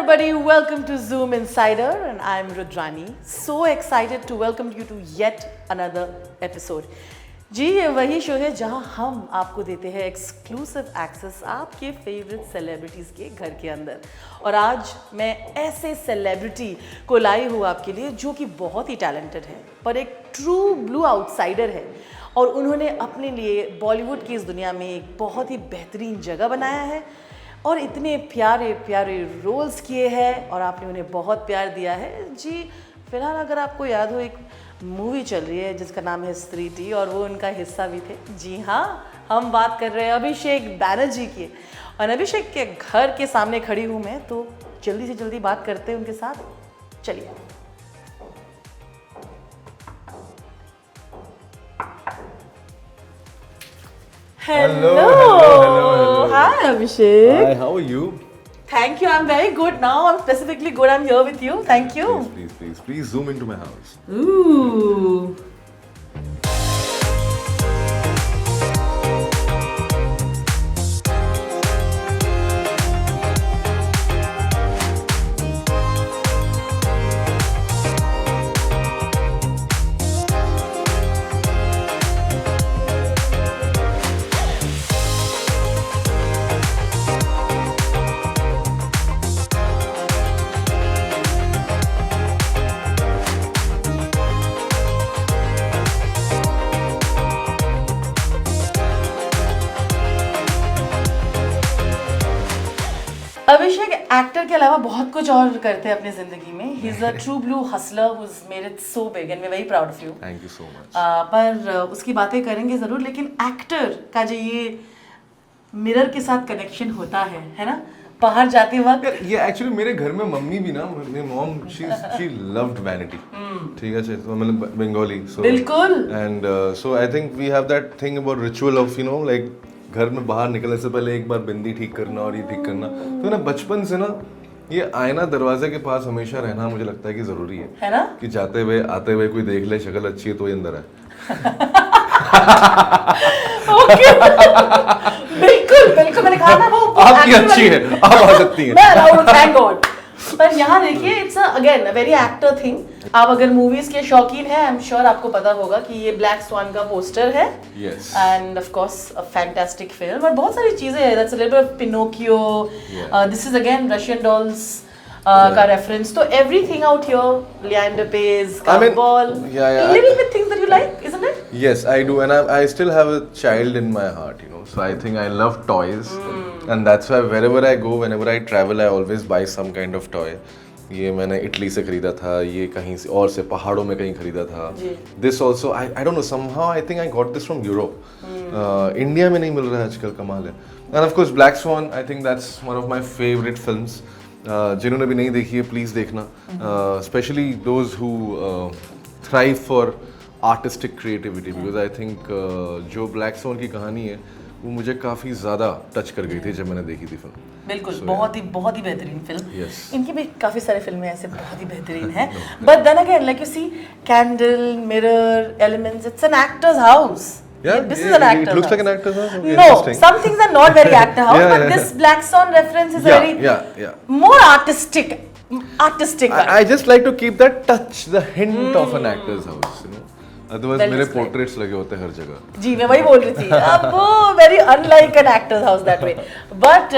everybody, welcome to Zoom Insider and I'm Rudrani. So excited to welcome you to yet another episode. जी ये वही show है जहां हम आपको देते हैं एक्सक्लूसिव एक्सेस आपके फेवरेट सेलिब्रिटीज़ के घर के अंदर। और आज मैं ऐसे सेलिब्रिटी को लाई हूँ आपके लिए जो कि बहुत ही टैलेंटेड है पर एक ट्रू ब्लू आउटसाइडर है और उन्होंने अपने लिए बॉलीवुड की इस दुनिया में एक बहुत ही बेहतरीन जगह बनाया है और इतने प्यारे प्यारे रोल्स किए हैं और आपने उन्हें बहुत प्यार दिया है। जी फिलहाल अगर आपको याद हो एक मूवी चल रही है जिसका नाम है स्त्री टी और वो उनका हिस्सा भी थे। जी हाँ, हम बात कर रहे हैं अभिषेक बैनर्जी की और अभिषेक के घर के सामने खड़ी हूँ मैं, तो जल्दी से जल्दी बात करते हैं उनके साथ। चलिए। Hello. Hi Abhishek. Hi, how are you? Thank you. I'm very good now. I'm specifically good. I'm here with you. Thank you. Please zoom into my house. Ooh. Abhishek actor के अलावा बहुत कुछ और करते हैं अपनी जिंदगी में। He is a true blue hustler who is made it so big and we are very proud of you. Thank you so much. पर उसकी बातें करेंगे जरूर, लेकिन एक्टर का जो ये मिरर के साथ कनेक्शन होता है ना, बाहर जाते वक्त। ये एक्चुअली मेरे घर में मम्मी भी ना, मेरी मॉम शी लव्ड वैनिटी। ठीक है, तो मतलब बंगाली सो बिल्कुल। And so I think we have that thing about ritual of like घर में बाहर निकलने से पहले एक बार बिंदी ठीक करना और ये ठीक करना। तो ना बचपन से ना ये आईना दरवाजे के पास हमेशा रहना मुझे लगता है कि जरूरी है ना, कि जाते हुए आते हुए कोई देख ले शक्ल अच्छी है तो ये अंदर है। बिल्कुल बिल्कुल, मैंने कहा ना वो आपकी अच्छी है, आप आ सकती हैं। मैं अलाउड, थैंक गॉड। पर यहाँ देखिए, it's again a very actor thing. आप अगर मूवीज के शौकीन हैं, आई एम श्योर आपको पता होगा कि ये ब्लैक स्वान का पोस्टर है। Yes. End of course a fantastic film और बहुत सारी चीजें हैं। That's a little bit of Pinocchio, this is again Russian dolls का रेफरेंस। तो everything out here, Leander page, ball, little bit things that you like, isn't it? Yes, I do, and I still have a child in my heart, so I think I love toys, and that's why wherever I go, whenever I travel, I always buy some kind of toy. ये मैंने Italy से खरीदा था, ये कहीं से और से पहाड़ों में कहीं खरीदा था। This also, I don't know, somehow I think I got this from Europe. India में नहीं मिल रहा है आजकल, कमाल है। And of course Black Swan, I think that's one of my favorite films. जिन्होंने भी नहीं देखी है प्लीज़ देखना, specially those who thrive for artistic creativity, because I think जो ब्लैक स्वॉन की कहानी है वो मुझे काफ़ी ज़्यादा टच कर गई थी जब मैंने देखी थी फिल्म। बिल्कुल, बहुत ही बेहतरीन फिल्म। Yes. इनकी भी काफ़ी सारे फिल्में ऐसे बहुत ही बेहतरीन हैं। But then again, like you see, candle, mirror, elements, it's an actor's house. Yeah, this is an actor's it looks house. like an actor's house. Okay, no, interesting. some things are not very actor house, but this Black Swan reference is very more artistic. I just like to keep that touch, the hint of an actor's house, Otherwise मेरे portraits लगे होते हैं हर जगह। जी मैं वही बोल रही थी। अब वो very unlike an actor's house that way. But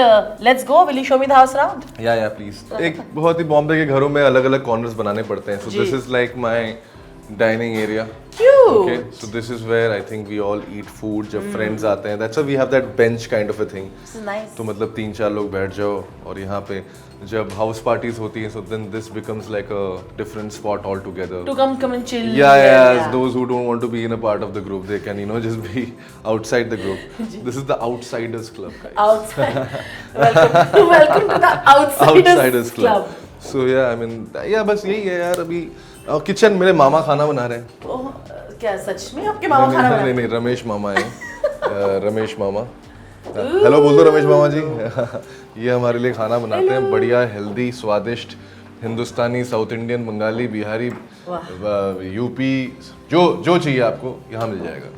let's go. Will you show me the house round? Yeah, please. एक बहुत ही बॉम्बे के घरों में अलग-अलग corners बनाने पड़ते हैं। So this is like my dining area. Cute. Okay, so this is where I think we all eat food. जब friends आते हैं, that's why we have that bench kind of a thing. This is nice. तो मतलब 3-4 लोग बैठ जाओ और यहाँ पे जब house parties होती हैं, so then this becomes like a different spot altogether. To come and chill. Yeah. Those who don't want to be in a part of the group, they can just be outside the group. This is the outsiders club, guys. Outside. Welcome to the outsiders club. So yeah, I mean, बस यही है यार। अभी kitchen मेरे मामा खाना बना रहे हैं। क्या सच में आपके मामा खाना बना रहे हैं? नहीं, रमेश मामा है। रमेश मामा, हेलो बोल दो रमेश मामा जी। ये हमारे लिए खाना बनाते हैं, बढ़िया हेल्दी स्वादिष्ट Hindustani, South Indian, Bengali, Bihari, UP, जो चाहिए आपको यहाँ मिल जाएगा।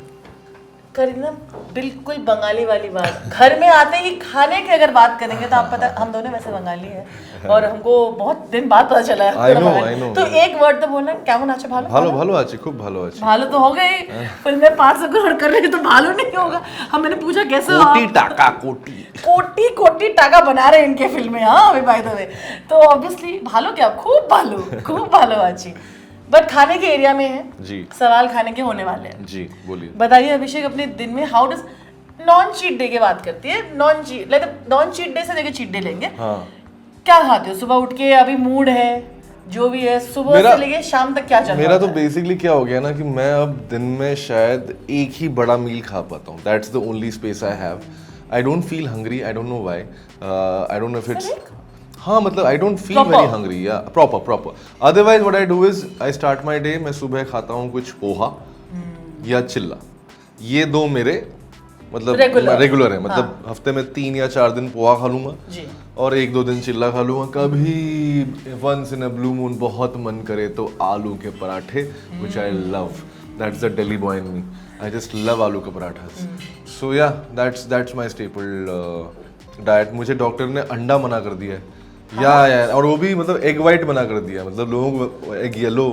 करीना बिल्कुल बंगाली वाली बात, घर में आते ही खाने की अगर बात करेंगे तो आप पता, हम दोनों वैसे बंगाली हैं और हमको बहुत दिन बाद पता चला है I know. तो एक वर्ड तो बोलना, কেমন আছে? ভালো ভালো আছে, খুব ভালো আছে। भालो तो हो गई, फिल्म में 500 करोड़ कर रहे तो भालो नहीं होगा। हम मैंने पूछा कैसे हो आप? कोटी टाका बना रहे इनके फिल्म में, हाँ अभी बाय द वे, तो ऑब्वियसली भालो क्या, खूब भालो अच्छी। बट खाने के एरिया में है जी, सवाल खाने के होने वाले हैं जी, बोलिए। बताइए अभिषेक, अपने दिन में how does non cheat day की बात करती है, नॉन चीट डे से लेके चीट डे लेंगे, हाँ, क्या खाते हो सुबह उठ के? अभी मूड है जो भी है, सुबह से लेके शाम तक क्या चल रहा है? मेरा तो बेसिकली क्या हो गया ना कि मैं अब दिन में शायद एक ही बड़ा मील खा पाता हूँ। That's the only space I have. I don't feel hungry, I don't know why, I don't know if it's, हाँ मतलब I don't feel very hungry, या proper. Otherwise what I do is I start my day, मैं सुबह खाता हूँ कुछ पोहा या चिल्ला, ये दो मेरे मतलब रेगुलर है, मतलब हाँ। हफ्ते में 3 या 4 दिन पोहा खा लूंगा और 1-2 दिन चिल्ला खा लूंगा। कभी once in a blue moon बहुत मन करे तो आलू के पराठे, which I love, that's the Delhi boy in me, I just love आलू के पराठा। So yeah that's my staple diet. मुझे डॉक्टर ने अंडा मना कर दिया है, या और वो भी मतलब एग वाइट मना कर दिया, मतलब लोगों को एग येलो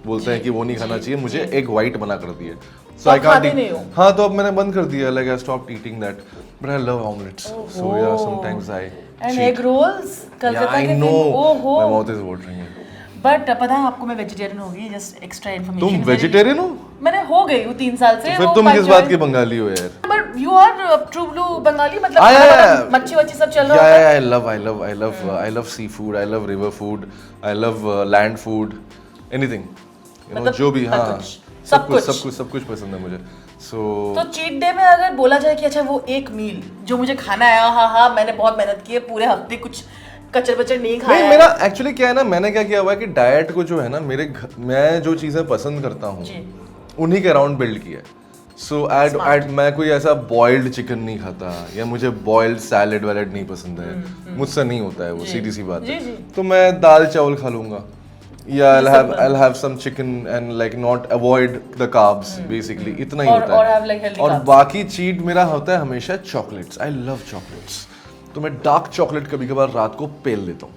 बोलते हैं कि वो नहीं खाना चाहिए, मुझे एग वाइट मना कर दिया। सो आई कांट ईट, हाँ तो अब मैंने बंद कर दिया, like I stopped eating that, but I love omelettes, so yeah sometimes I and egg rolls Calcutta के, ओहो my mouth is watering. But पता है आपको, मैं वेजिटेरियन हो गई, जस्ट एक्स्ट्रा इन्फॉर्मेशन। तुम वेजिटेरियन हो? मैंने हो गई हूँ 3 साल से। फिर तुम किस बात के बंगाली हो यार? But you are true blue Bengali, मतलब मच्छी वच्छी सब चल रहा है। I love seafood, I love river food, I love land food, anything, you know, जो भी, हाँ सब कुछ पसंद है मुझे। तो चीट डे में अगर बोला जाए कि अच्छा वो एक मील जो मुझे खाना है, हाँ मैंने बहुत मेहनत की है, पूरे हफ्ते कुछ कचर बचर नहीं खाया है। मेरा एक्चुअली क्या है ना, मैंने क्या किया हुआ है कि डाइट को जो है ना, मैं जो चीजें पसंद करता हूँ उन्हीं के अराउंड बिल्ड किया है। सो मैं कोई ऐसा बॉइल्ड चिकन नहीं खाता, या मुझे बॉइल्ड सैलेड वैलेड नहीं पसंद है, मुझसे नहीं होता है वो, सीधी सी बात है। तो मैं दाल चावल खा लूंगा, या I'll have some chicken and like not avoid the carbs basically, इतना ही होता है। और बाकी चीट मेरा होता है हमेशा चॉकलेट्स, आई लव चॉकलेट्स, तो मैं डार्क चॉकलेट कभी कभार रात को पेल लेता हूँ,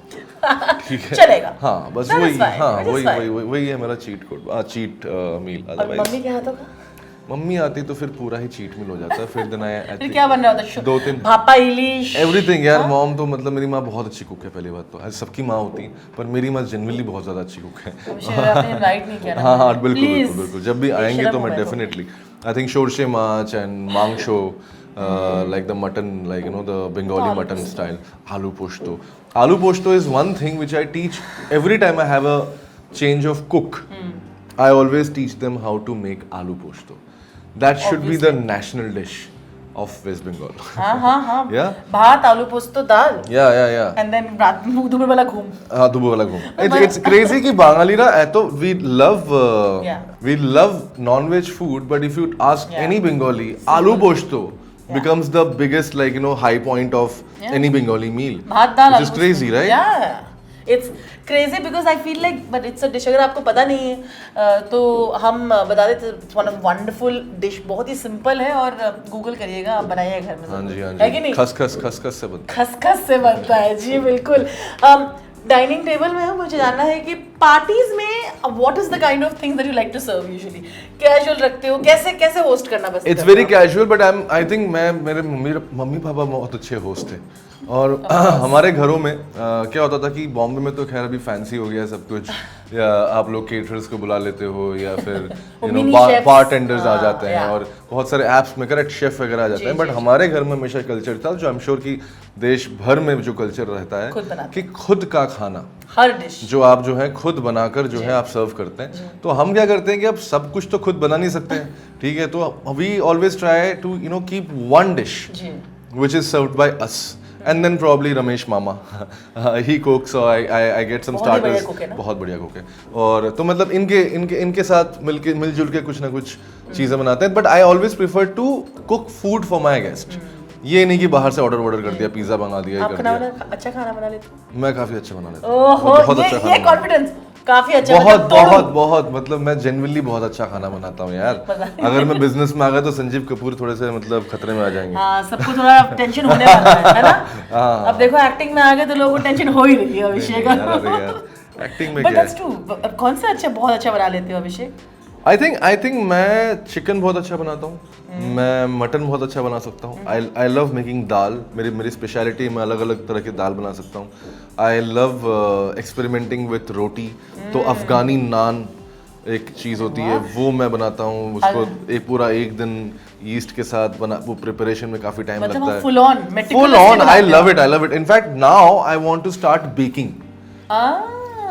ठीक है चलेगा, हाँ बस वही, हाँ वही है मेरा चीट मील। मम्मी के हाथों का? मम्मी आती तो फिर पूरा ही चीट मील हो जाता है। फिर दिन आया फिर क्या बन रहा होता है? 2-3 भापा इलिश एवरीथिंग यार। मॉम तो मतलब मेरी माँ बहुत अच्छी कुक है, पहली बात तो, सबकी माँ होती है पर मेरी माँ जेन्युइनली बहुत ज्यादा अच्छी कुक है। हाँ बिल्कुल, जब भी आएंगे तो मैं definitely, I think shorshe maach and मांगशो, like the mutton, like you know the Bengali mutton style, aloo posto. Aloo posto is one thing which I teach every time I have a change of cook. I always teach them how to make aloo posto. That should be the national dish of West Bengal. हाँ yeah, भात आलू पोस्तो दाल, yeah and then रात में दुबे वाला घूम, हाँ दुबे वाला घूम। It's crazy कि बांगाली ना तो we love non-veg food, but if you ask any Bengali, aloo posto becomes the biggest, like you know, high point of any Bengali meal, which is crazy, right? Yeah, it's crazy because I feel like, but it's a dish, अगर आपको पता नहीं है तो हम बता देते, it's one of wonderful dish, बहुत ही सिंपल है और गूगल करिएगा, आप बनाइए घर में। हाँ जी, है कि नहीं? खसखस से बनता है जी, बिल्कुल। डाइनिंग टेबल में मुझे जानना है कि पार्टीज में what is the kind of things that you like to serve usually? Casual रखते हो, कैसे होस्ट करना पसंद? It's very casual, but I think मेरे मम्मी पापा बहुत अच्छे होस्ट थे। और हमारे घरों में क्या होता था कि बॉम्बे में तो खैर अभी फैंसी हो गया सब कुछ, या आप लोग केटरर्स को बुला लेते हो, या फिर यू नो बारटेंडर्स आ जाते हैं, और बहुत सारे एप्स में करेक्ट शेफ वगैरह आ जाते हैं। बट हमारे घर में हमेशा कल्चर था, जो आई एम श्योर कि देश भर में जो कल्चर रहता है कि खुद का खाना, हर डिश जो आप जो है खुद बनाकर जो है आप सर्व करते हैं। तो हम क्या करते हैं कि अब सब कुछ तो खुद बना नहीं सकते हैं, ठीक है, तो we always try to you know keep one dish which is served by us, and then probably Ramesh Mama, he cooks, so I get some starters, बहुत बढ़िया कुक है, और तो मतलब इनके साथ मिलजुल के कुछ ना कुछ चीज़ें बनाते हैं। But I always prefer to cook food for my guest, ये नहीं कि बाहर से ऑर्डर कर दिया, पिज्जा मंगा दिया, अच्छा खाना बना लेते? मैं काफी अच्छा बना लेता हूँ, बहुत अच्छा खाना। ये कॉन्फिडेंस काफी अच्छा बहुत मतलब तोड़ू। बहुत बहुत मतलब मैं जेन्युइनली बहुत अच्छा खाना बनाता हूँ यार। अगर मैं बिजनेस में आ गया तो संजीव कपूर थोड़े से मतलब खतरे में आ जाएंगे। हाँ, सबको थोड़ा टेंशन होने वाला है ना। अब देखो एक्टिंग में आ गए तो लोगों को टेंशन हो ही रही है अभिषेक। एक्टिंग में बट क्या दैट्स ट्रू। कौन सा अच्छा बहुत अच्छा बना लेते हो अभिषेक? आई थिंक मैं चिकन बहुत अच्छा बनाता हूँ, मैं मटन बहुत अच्छा बना सकता हूँ। आई लव मेकिंग दाल, मेरी स्पेशलिटी, मैं अलग अलग तरह की दाल बना सकता हूँ। आई लव एक्सपेरिमेंटिंग विथ रोटी, तो अफगानी नान एक चीज़ होती है वो मैं बनाता हूँ। उसको एक पूरा एक दिन ईस्ट के साथ बना, वो प्रिपरेशन में काफ़ी टाइम मतलब लगता है। Full on full on, I love it. In fact now I want to start baking.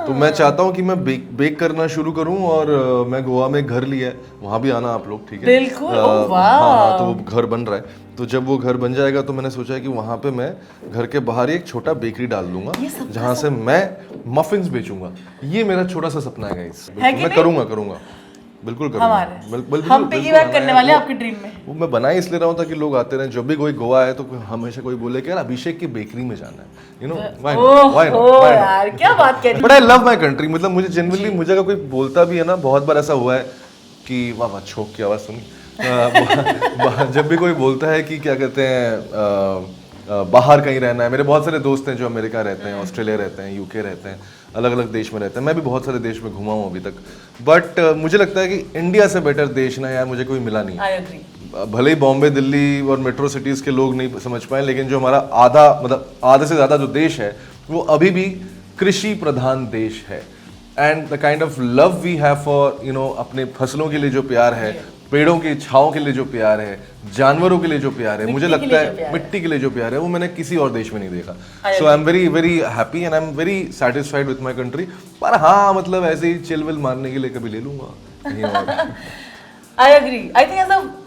तो मैं चाहता हूँ कि मैं बेक करना शुरू करूँ, और मैं गोवा में घर लिया है, वहाँ भी आना आप लोग, ठीक है? बिल्कुल। ओह वाह। हाँ, तो वो घर बन रहा है, तो जब वो घर बन जाएगा तो मैंने सोचा है कि वहाँ पे मैं घर के बाहर ही एक छोटा बेकरी डाल दूंगा, जहाँ से मैं मफिन्स बेचूंगा। ये मेरा छोटा सा सपना है गाइस, मैं करूँगा बिल्कुल करूँगा। हम पिगीबैक करने वाले हैं आपके ड्रीम में। वो मैं बना ही इसलिए रहा हूँ ताकि लोग आते रहे, जब भी कोई गोवा आए तो हमेशा कोई बोले कि यार अभिषेक की बेकरी में जाना है, यू नो। व्हाई नॉट यार क्या बात कह रही। But I love my country. मतलब मुझे जेन्युइनली, मुझे अगर कोई बोलता भी है ना, बहुत बार ऐसा हुआ है कि वाह वाह छोक की आवाज़ सुनी। जब भी कोई बोलता है कि क्या कहते हैं बाहर कहीं रहना है, मेरे बहुत सारे दोस्त हैं जो अमेरिका रहते हैं, ऑस्ट्रेलिया रहते हैं, यूके रहते हैं, अलग अलग देश में रहते हैं। मैं भी बहुत सारे देश में घुमा हूँ अभी तक, बट मुझे लगता है कि इंडिया से बेटर देश ना यार मुझे कोई मिला नहीं। I agree. भले ही बॉम्बे, दिल्ली और मेट्रो सिटीज़ के लोग नहीं समझ पाए, लेकिन जो हमारा आधे से ज़्यादा जो देश है वो अभी भी कृषि प्रधान देश है। And the kind of love we have for, you know, अपने फसलों के लिए जो प्यार है, पेड़ों की छाँव के लिए जो प्यार है, जानवरों के लिए जो प्यार है, मुझे लगता है मिट्टी के लिए जो प्यार है, वो मैंने किसी और देश में नहीं देखा। So I am very very happy and I am very satisfied with my country. पर हाँ, मतलब ऐसे ही चिल विल मारने के लिए कभी ले लूंगा। I agree. I think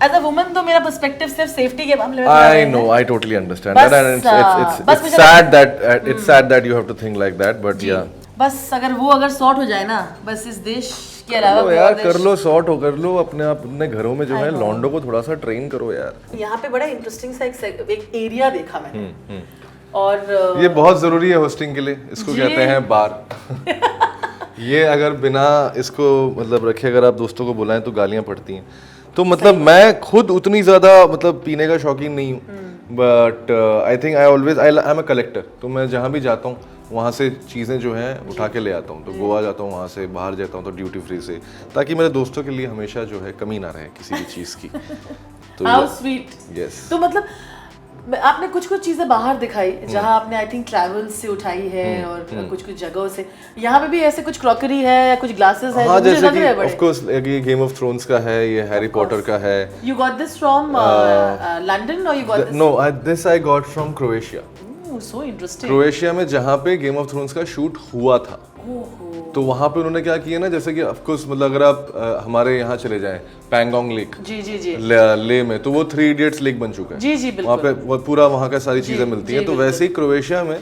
as a woman तो मेरा पर्सपेक्टिव सिर्फ सेफ्टी के मामले में। I know, I totally understand that, and it's sad that you have to think like that, but yeah बस अगर सॉर्ट हो जाए ना, बस इस देश के अलावा तो यार कर लो, सॉर्ट हो कर लो अपने घरों में जो है लॉन्डो को थोड़ा सा ट्रेन करो यार। यहाँ पे बड़ा इंटरेस्टिंग सा एक एरिया देखा मैंने, और ये बहुत जरूरी है होस्टिंग के लिए, इसको कहते हैं बार। ये अगर बिना इसको मतलब रखे अगर आप दोस्तों को बुलाएं तो गालियां पड़ती हैं। तो मतलब मैं खुद उतनी ज़्यादा मतलब पीने का शौकीन नहीं हूँ, but I think I am a collector. तो मैं जहाँ भी जाता हूँ वहाँ से चीज़ें जो हैं उठा के ले आता हूँ। तो गोवा जाता हूँ, वहाँ से बाहर जाता हूँ तो ड्यूटी फ्री से, ताकि मेरे दोस्तों के लिए हमेशा जो है कमी ना रहे किसी भी चीज़ की। तो हाउ स्वीट। यस। तो मतलब आपने कुछ चीजें बाहर दिखाई जहाँ आपने आई थिंक ट्रैवल से उठाई है, और कुछ जगहों से। यहाँ पे भी ऐसे कुछ क्रॉकरी है या कुछ ग्लासेस है? हाँ, जैसे कि ऑफ कोर्स ये गेम ऑफ थ्रोन्स का है, ये हैरी पॉटर का है। You got this from London और you got this? No, this I got from Croatia. So interesting. Croatia में जहाँ पे गेम ऑफ थ्रोन्स का शूट हुआ था, तो वहाँ पे उन्होंने क्या किया ना, जैसे कि ऑफ कोर्स मतलब अगर आप हमारे यहाँ चले जाएं पैंगोंग लेक, जी ले में, तो वो 3 इडियट्स लेक बन चुका है। जी बिल्कुल। वहाँ पे वो पूरा वहाँ का सारी चीजें मिलती हैं। तो वैसे ही क्रोएशिया में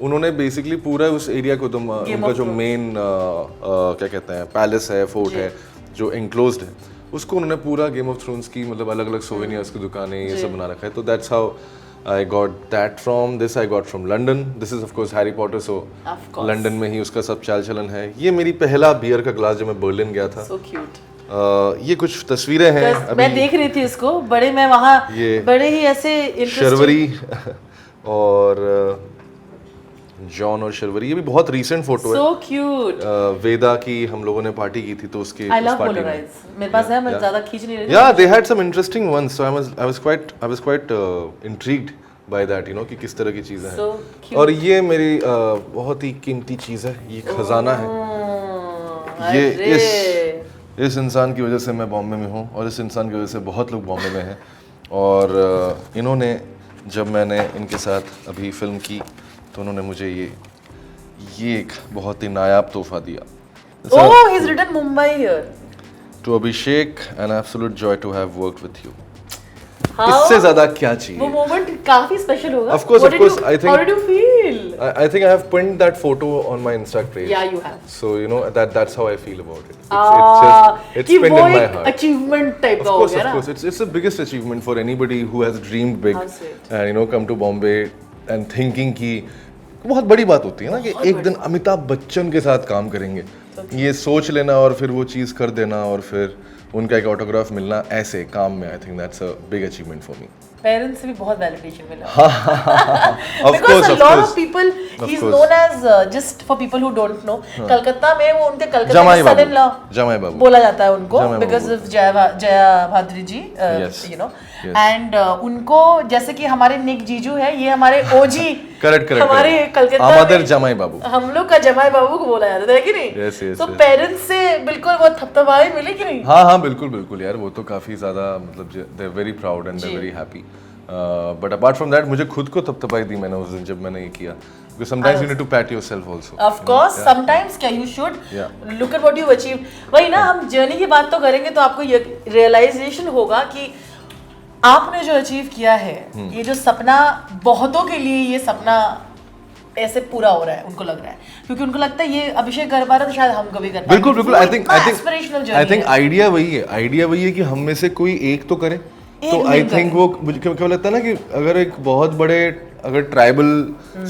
उन्होंने बेसिकली पूरा उस एरिया को, उनका जो मेन क्या कहते हैं पैलेस है, फोर्ट है जो एनक्लोज्ड है, उसको उन्होंने पूरा गेम ऑफ थ्रोन्स की मतलब अलग अलग सोवेनियर्स की दुकानें ये सब बना रखा है। तो that's how I got that from this. I got from London. This is of course Harry Potter, so London में ही उसका सब चाल चलन है। ये मेरी पहला बियर का ग्लास जब मैं बर्लिन गया था। So cute. ये कुछ तस्वीरें हैं अभी, मैं देख रही थी इसको, बड़े मैं वहाँ बड़े ही ऐसे शर्वरी और जॉन और शर्वरी, ये भी बहुत रीसेंट फोटो है। So cute. वेदा की हम लोगों ने पार्टी की थी, तो उसके I love Polaroids. मेरे पास है, मैं ज़्यादा खींच नहीं रही। Yeah, they had some interesting ones, so I was quite intrigued by that, you know, कि किस तरह की चीज़ें हैं। So cute. और ये मेरी बहुत ही कीमती चीज़ है, ये खजाना है। ये इस इंसान की वजह से मैं बॉम्बे में हूँ, और इस इंसान की वजह से बहुत लोग बॉम्बे में हैं। और इन्होंने, जब मैंने इनके साथ अभी फिल्म की, तो उन्होंने मुझे ये एक बहुत ही नायाब तोहफा दिया। Oh, he's written Mumbai here. To Abhishek, an absolute joy to have worked with you. इससे ज़्यादा क्या चाहिए? वो मोमेंट काफी स्पेशल होगा। Of course, I think. How did you feel? I think I have pinned that photo on my Insta page. Yeah, you have. So you know that's how I feel about it. It's pinned in my heart. Achievement type का हो गया ना? Of course, it's the biggest achievement for anybody who has dreamed big and come to Bombay and thinking कि बहुत बड़ी बात होती है ना कि एक दिन अमिताभ बच्चन के साथ काम करेंगे, ये सोच लेना और फिर वो चीज़ कर देना और फिर उनका एक ऑटोग्राफ मिलना ऐसे काम में, I think that's a big achievement for me. Parents से भी बहुत वैलिडेशन मिला. Of Because course, a of lot course. of people, Of he's course. known as just for people who don't know, Calcutta में वो उनके कलकत्ता जमाई के son-in-law बाबू, जमाई बाबू बोला जाता है उनको जमाई because Babu. of Jaya भाद्री ji, Yes. you know, Yes. and उनको जैसे कि हमारे निक जीजू है, ये हमारे ओजी करेक्ट हमारे कलकत्ता आमादर में जमाई बाबू. हम लोग का जमाई बाबू को बोला जाता है कि नहीं. Yes, yes, तो yes. पेरेंट्स से बिल्कुल वो थपथपाई मिली कि नहीं. हाँ हाँ बिल्कुल बिल्कुल यार, वो तो काफ़ी ज़्यादा मतलब they are very proud and they जी. Very happy. But apart from that मुझे खुद को थपथपाई दी मैंने उस दिन जब मैंने ये किया, because sometimes you need to pat yourself also. Of course, sometimes क्या you should Yeah. look at what you've achieved. वही ना, हम जर्नी की बात तो करेंगे तो आपको ये रियलाइजेशन होगा कि आपने जो अचीव किया है, ये जो सपना बहुतों के लिए ये सपना ऐसे पूरा हो रहा है, उनको लग रहा है क्योंकि उनको लगता है ये अभिषेक कर पा रहा है तो शायद हम कभी कर पाएंगे. बिल्कुल बिल्कुल. आई थिंक है. आइडिया वही है कि हम में से कोई एक तो करे. तो एक आई मिल थिंक करे. वो मुझे क्या लगता है ना कि अगर एक बहुत बड़े अगर ट्राइबल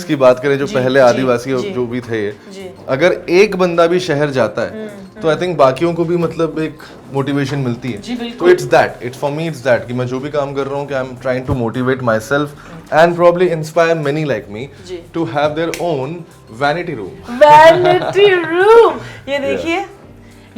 की बात करें जो जी, पहले जी, आदिवासी जी. जो भी थे, जी. अगर एक बंदा भी शहर जाता है तो आई थिंक बाकियों को भी मतलब एक मोटिवेशन मिलती है. जी, बिल्कुल. तो it's for me it's that कि मैं जो भी काम कर रहा हूँ कि I am trying to motivate myself and probably inspire many like me जी. To have their own vanity room. Vanity room. ये देखिए,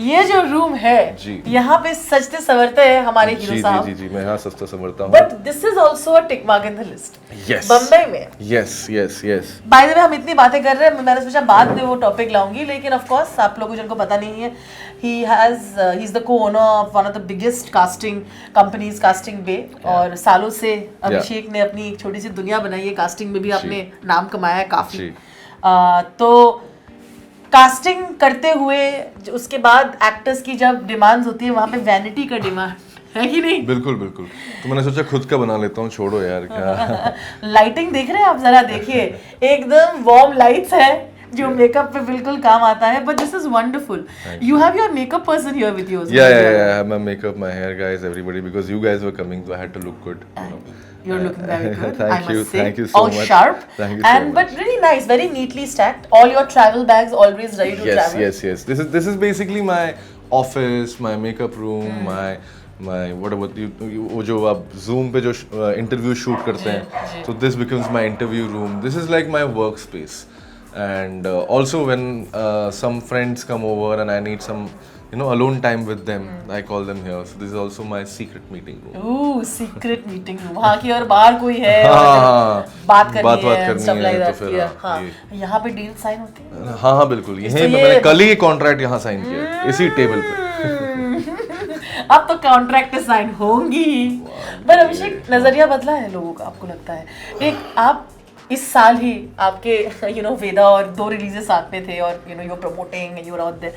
ये जो रूम है, जी. यहाँ पे सजते संवरते हैं हमारे जी हीरो जी साहब. जी जी मैं यहाँ सस्ता समझता हूँ. But this is also a tick mark in the list. Yes. Bombay में. Yes yes yes. By the way, हम इतनी बातें कर रहे हैं, मैंने सोचा बाद में वो टॉपिक लाऊंगी, लेकिन ऑफ कोर्स आप लोगों जिनको पता नहीं है, he is the co-owner of one of the biggest casting companies, Casting Bay. और सालों से अभिषेक ने अपनी एक छोटी सी दुनिया बनाई है, कास्टिंग में भी आपने नाम कमाया है काफी. जी. तो कास्टिंग करते हुए उसके बाद एक्टर्स की जब डिमांड्स होती है, वहाँ पे वैनिटी का डिमांड है कि नहीं. बिल्कुल बिल्कुल. तो मैंने सोचा खुद का बना लेता हूँ, छोड़ो यार क्या. लाइटिंग देख रहे हैं आप, जरा देखिए, एकदम वार्म लाइट्स है जो मेकअप पे बिल्कुल काम आता है. But this is wonderful. You have your makeup person here with you. Yeah, I have my makeup, my hair, guys, everybody, because you guys were coming, so I had to look good. You're looking very good. Thank I must you, say. thank you so all much. sharp. Thank you so and much. but really nice, very neatly stacked. All your travel bags always ready to Yes, travel. yes. This is basically my office, my makeup room, my whatever वो जो आप Zoom पे जो interview shoot करते हैं, so this becomes my interview room. This is like my workspace. And also when some friends come over and I need some alone time with them, I call them here. So this is also my secret meeting room. Ooh, secret meeting room. वहाँ की और बाहर कोई है हाँ, बात करनी बात है, करनी stuff है, like तो that. फिर Yeah, हाँ, हाँ. यहाँ पे डील साइन होती है. हाँ बिल्कुल. यहीं तो पे मैंने कल ही कॉन्ट्रैक्ट यहाँ साइन किया, इसी टेबल पे. अब तो कॉन्ट्रैक्ट साइन होंगी. पर अभिषेक, नजरिया बदला है लोगों का, आपको लगता है? एक आप इस साल ही आपके वेदा और 2 रिलीजेस साथ में थे और you promoting, you are out there.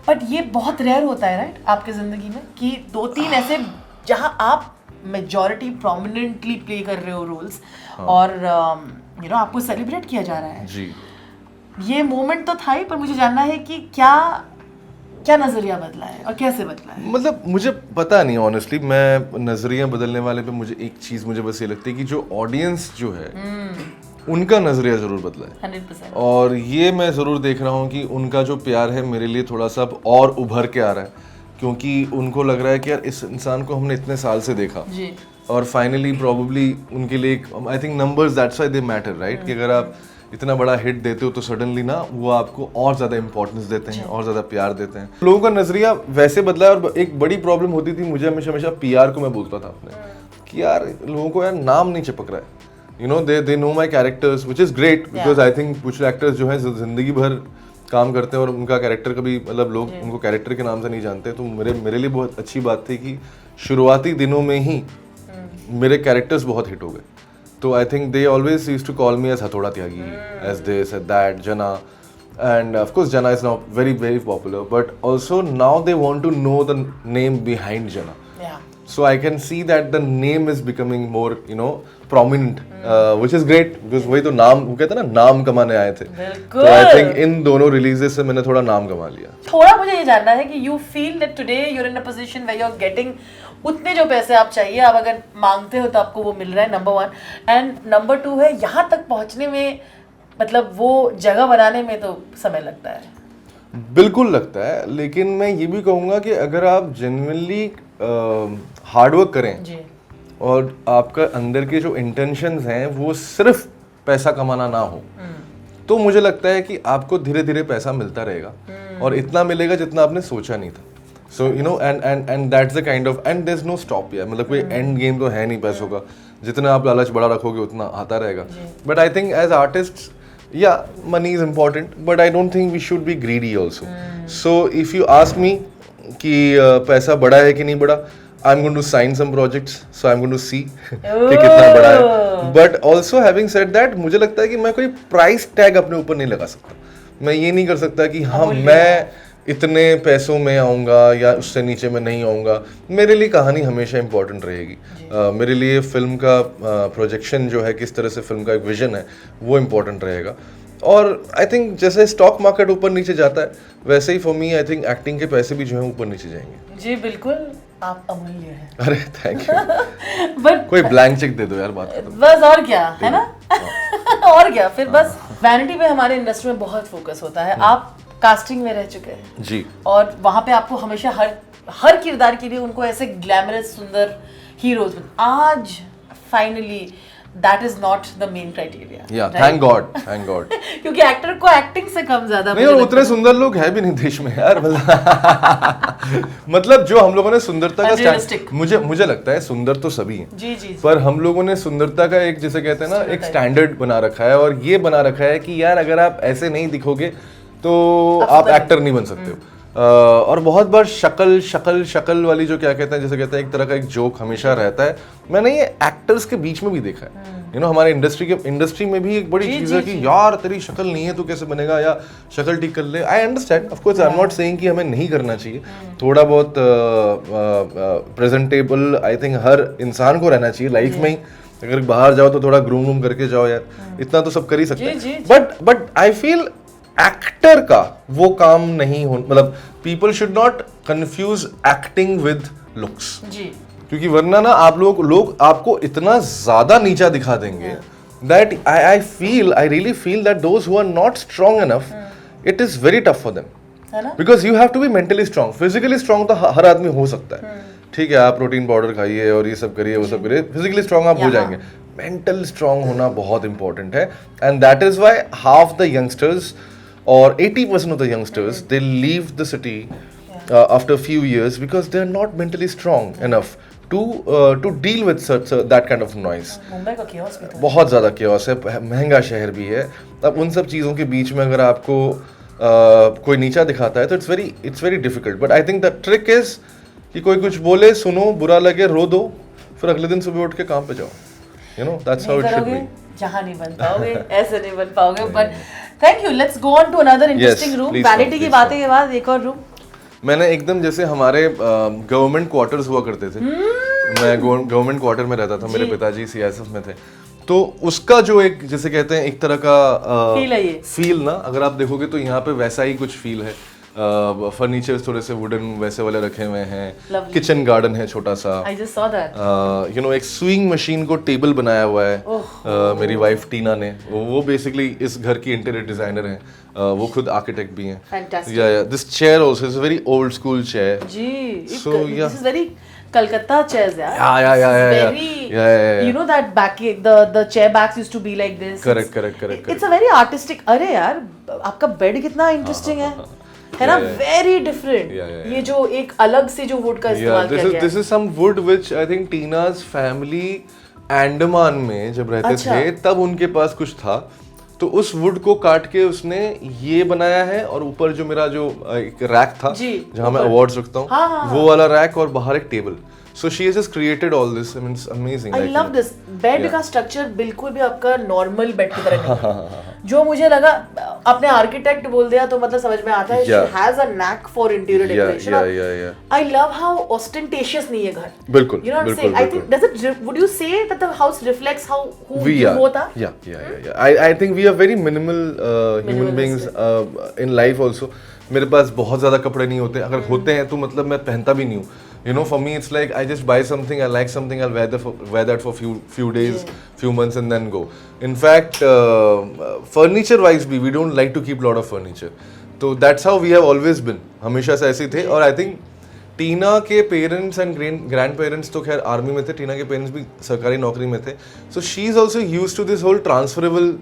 But ये बहुत रेयर होता है, राइट, आपके जिंदगी में कि 2-3 ऐसे जहां आप मेजॉरिटी प्रोमिनेंटली प्ले कर रहे हो रोल्स और आपको सेलिब्रेट किया जा रहा है. जी. ये मोमेंट तो था ही, पर मुझे जानना है कि क्या नजरिया बदला है और कैसे बदला है. मतलब मुझे पता नहीं ऑनेस्टली, मैं नजरिया बदलने वाले पे मुझे एक चीज मुझे बस ये लगती है कि जो ऑडियंस जो है उनका नजरिया जरूर बदला है. 100%. और ये मैं ज़रूर देख रहा हूँ कि उनका जो प्यार है मेरे लिए थोड़ा सा अब और उभर के आ रहा है, क्योंकि उनको लग रहा है कि यार इस इंसान को हमने इतने साल से देखा जी. और फाइनली प्रॉबली उनके लिए I think numbers that's why they matter, right. कि अगर आप इतना बड़ा हिट देते हो तो सडनली ना वो आपको और ज़्यादा इंपॉर्टेंस देते हैं, और ज़्यादा प्यार देते हैं. लोगों का नज़रिया वैसे बदला है. और एक बड़ी प्रॉब्लम होती थी मुझे हमेशा पीआर को मैं बोलता था अपने कि यार लोगों को यार नाम नहीं चिपक रहा है. they know my characters, which is great because I think कुछ एक्टर्स जो हैं जिंदगी भर काम करते हैं और उनका कैरेक्टर कभी मतलब लोग उनको कैरेक्टर के नाम से नहीं जानते. तो मेरे लिए बहुत अच्छी बात थी कि शुरुआती दिनों में ही मेरे कैरेक्टर्स बहुत हिट हो गए. तो I think they always used to call me as हथौड़ा Tyagi, as this as that, जना. And of course Jana is now very very popular, but also now they want to know the name behind Jana. Yeah. So I can see that the name is becoming more prominent, which is great because वही तो नाम वो कहते हैं ना, नाम कमाने आए थे. बिल्कुल. तो I think इन दोनों रिलीजेस से मैंने थोड़ा नाम कमा लिया. थोड़ा मुझे ये जानना है कि you feel that today you're in a position where you're getting उतने जो पैसे आप चाहिए, आप अगर मांगते हो तो आपको वो मिल रहा है, नंबर 1. एंड नंबर 2 है यहाँ तक पहुँचने में मतलब वो जगह बनाने में तो समय लगता है। बिल्कुल लगता है, लेकिन मैं ये भी कहूँगा कि अगर आप जेन्युइनली हार्डवर्क करें जी और आपका अंदर के जो इंटेंशंस हैं वो सिर्फ पैसा कमाना ना हो, तो मुझे लगता है कि आपको धीरे धीरे पैसा मिलता रहेगा और इतना मिलेगा जितना आपने सोचा नहीं था। So you know and that's the kind of and there is no stop यार, मतलब कोई एंड गेम तो है नहीं पैसों का, जितना आप लालच बड़ा रखोगे उतना आता रहेगा। But I think as artist yeah, money is important, but I don't think we should be greedy also. So if you ask me कि पैसा बड़ा है कि नहीं बड़ा, I'm going to sign some projects, so I'm going to see कि कितना बड़ा है। But also having said that, मुझे लगता है कि मैं कोई प्राइस टैग अपने ऊपर नहीं लगा सकता। मैं ये नहीं कर सकता कि हाँ मैं इतने पैसों में आऊँगा या उससे नीचे में नहीं आऊँगा। मेरे लिए कहानी हमेशा इम्पोर्टेंट रहेगी। मेरे लिए फिल्म का प्रोजेक्शन जो है, किस तरह से फिल्म का एक विजन है, वो इम्पोर्टेंट रहेगा। और आई थिंक जैसे स्टॉक मार्केट ऊपर नीचे जाता है, वैसे ही for me I think acting के पैसे भी जो हैं ऊपर नीचे जाएंगे। जी बिल्कुल, आप अमूल्य हैं। अरे थैंक यू। बट कोई ब्लैंक चेक दे दो यार, बात खत्म। बस और क्या है ना। और क्या फिर, बस वैनिटी पे हमारे इंडस्ट्री में बहुत फोकस होता है। आप कास्टिंग में रह चुके हैं जी, और वहां पे आपको हमेशा हर किरदार के लिए उनको ऐसे ग्लैमरस सुंदर हीरोज, आज finally that is not the main criteria. या थैंक गॉड, थैंक गॉड। क्योंकि एक्टर को एक्टिंग से कम ज्यादा नहीं, और उतने सुंदर लोग हैं भी नहीं देश में यार। मतलब जो हम लोगों ने सुंदरता का Unrealistic. मुझे लगता है सुंदर तो सभी हैं जी जी पर हम लोगों ने सुंदरता का एक, जिसे कहते हैं ना, एक स्टैंडर्ड बना रखा है, और ये बना रखा है कि यार अगर आप ऐसे नहीं दिखोगे तो आप एक्टर नहीं बन सकते हो। और बहुत बार शक्ल वाली जो क्या कहते हैं, जैसे कहते हैं, एक तरह का एक जोक हमेशा रहता है। मैंने ये एक्टर्स के बीच में भी देखा है। यू नो हमारे इंडस्ट्री में भी एक बड़ी चीज़ है कि यार तेरी शक्ल नहीं है तो कैसे बनेगा, या शक्ल ठीक कर ले। I understand, of course I am not saying कि हमें नहीं करना चाहिए। थोड़ा बहुत प्रेजेंटेबल आई थिंक हर इंसान को रहना चाहिए लाइफ में ही। अगर बाहर जाओ तो थोड़ा ग्रूम वूम करके जाओ यार, इतना तो सब कर ही सकते हैं। बट आई फील एक्टर का वो काम नहीं हो, मतलब people should not confuse acting with looks ji, क्योंकि वरना ना आप लोग आपको इतना ज्यादा नीचा दिखा देंगे that I really feel that those who are not strong enough, it is very tough for them, है ना। Because you have to be mentally strong. Physically strong तो हर आदमी हो सकता है, ठीक है, आप प्रोटीन पाउडर खाइए और ये सब करिए वो सब करिए, फिजिकली स्ट्रांग आप हो जाएंगे। मेंटल स्ट्रांग होना बहुत इंपॉर्टेंट है, and that is why half the youngsters or 80% of the youngsters they leave the city after a few years because they are not mentally strong enough to deal with that kind of noise. Mumbai का chaos भी तो बहुत ज़्यादा chaos है, महंगा शहर भी है। अब उन सब चीज़ों के बीच में अगर आपको कोई नीचा दिखाता है तो it's very difficult. But I think the trick is कि कोई कुछ बोले, सुनो, बुरा लगे, रो दो, फिर अगले दिन सुबह उठ के काम पे जाओ। You know that's how it should be. जहाँ नहीं बन पाओगे, ऐसे नहीं बन पाओगे। But thank you, let's go on to another interesting room. Vanity की बातें के बाद एक और रूम मैंने एकदम, जैसे हमारे गवर्नमेंट क्वार्टर्स हुआ करते थे, मैं गवर्नमेंट क्वार्टर में रहता था, मेरे पिताजी सीआईएसएफ में थे, तो उसका जो एक, जैसे कहते हैं, एक तरह का फील है ये, फील ना, अगर आप देखोगे तो यहाँ पे वैसा ही कुछ फील है। फर्नीचर्स थोड़े से वुडन वैसे वाले रखे हुए हैं, किचन गार्डन है छोटा सा, I just saw that. You know एक स्विंग मशीन को टेबल बनाया हुआ है मेरी वाइफ टीना ने, वो बेसिकली इस घर की इंटीरियर डिजाइनर हैं, वो खुद आर्किटेक्ट भी हैं। Fantastic. Yeah this chair also is a very old school chair जी, So, yeah. This is very Calcutta chairs यार। Yeah. You know that back the chair backs used to be like this. Correct. It's a very artistic। अरे यार आपका bed कितना interesting है ना, very different. ये जो एक अलग से जो वुड का इस्तेमाल किया गया है। This is some wood which I think Tina's family Andaman में जब रहते थे तब उनके पास कुछ था, तो उस वुड को काट के उसने ये बनाया है। और ऊपर जो मेरा जो एक रैक था जहाँ मैं अवार्ड्स रखता हूँ, वो वाला रैक, और बाहर एक table. So she has just created all this. I mean, it's amazing. I love this. Bed का स्ट्रक्चर बिल्कुल भी आपका नॉर्मल बेड की तरह नहीं है। जो मुझे लगा, आपने आर्किटेक्ट बोल दिया तो मतलब समझ में आता है, she has a knack for interior decoration. Yeah. I love how ostentatious नहीं है घर। बिल्कुल। You know what I'm saying? I think would you say that the house reflects who we you both are? Yeah. I think we are very minimal human beings in life also. मेरे पास बहुत ज़्यादा कपड़े नहीं होते, अगर होते हैं तो मतलब मैं पहनता भी नहीं हूँ। You know, for me, it's like I just buy something, I like something, I'll wear that for few days, few months, and then go. In fact, furniture-wise, we don't like to keep a lot of furniture. So that's how we have always been. हमेशा से ऐसे थे. और I think टीना के parents and grand parents तो खैर army में थे, टीना के पेरेंट्स भी सरकारी नौकरी में थे. So she is also used to this whole transferable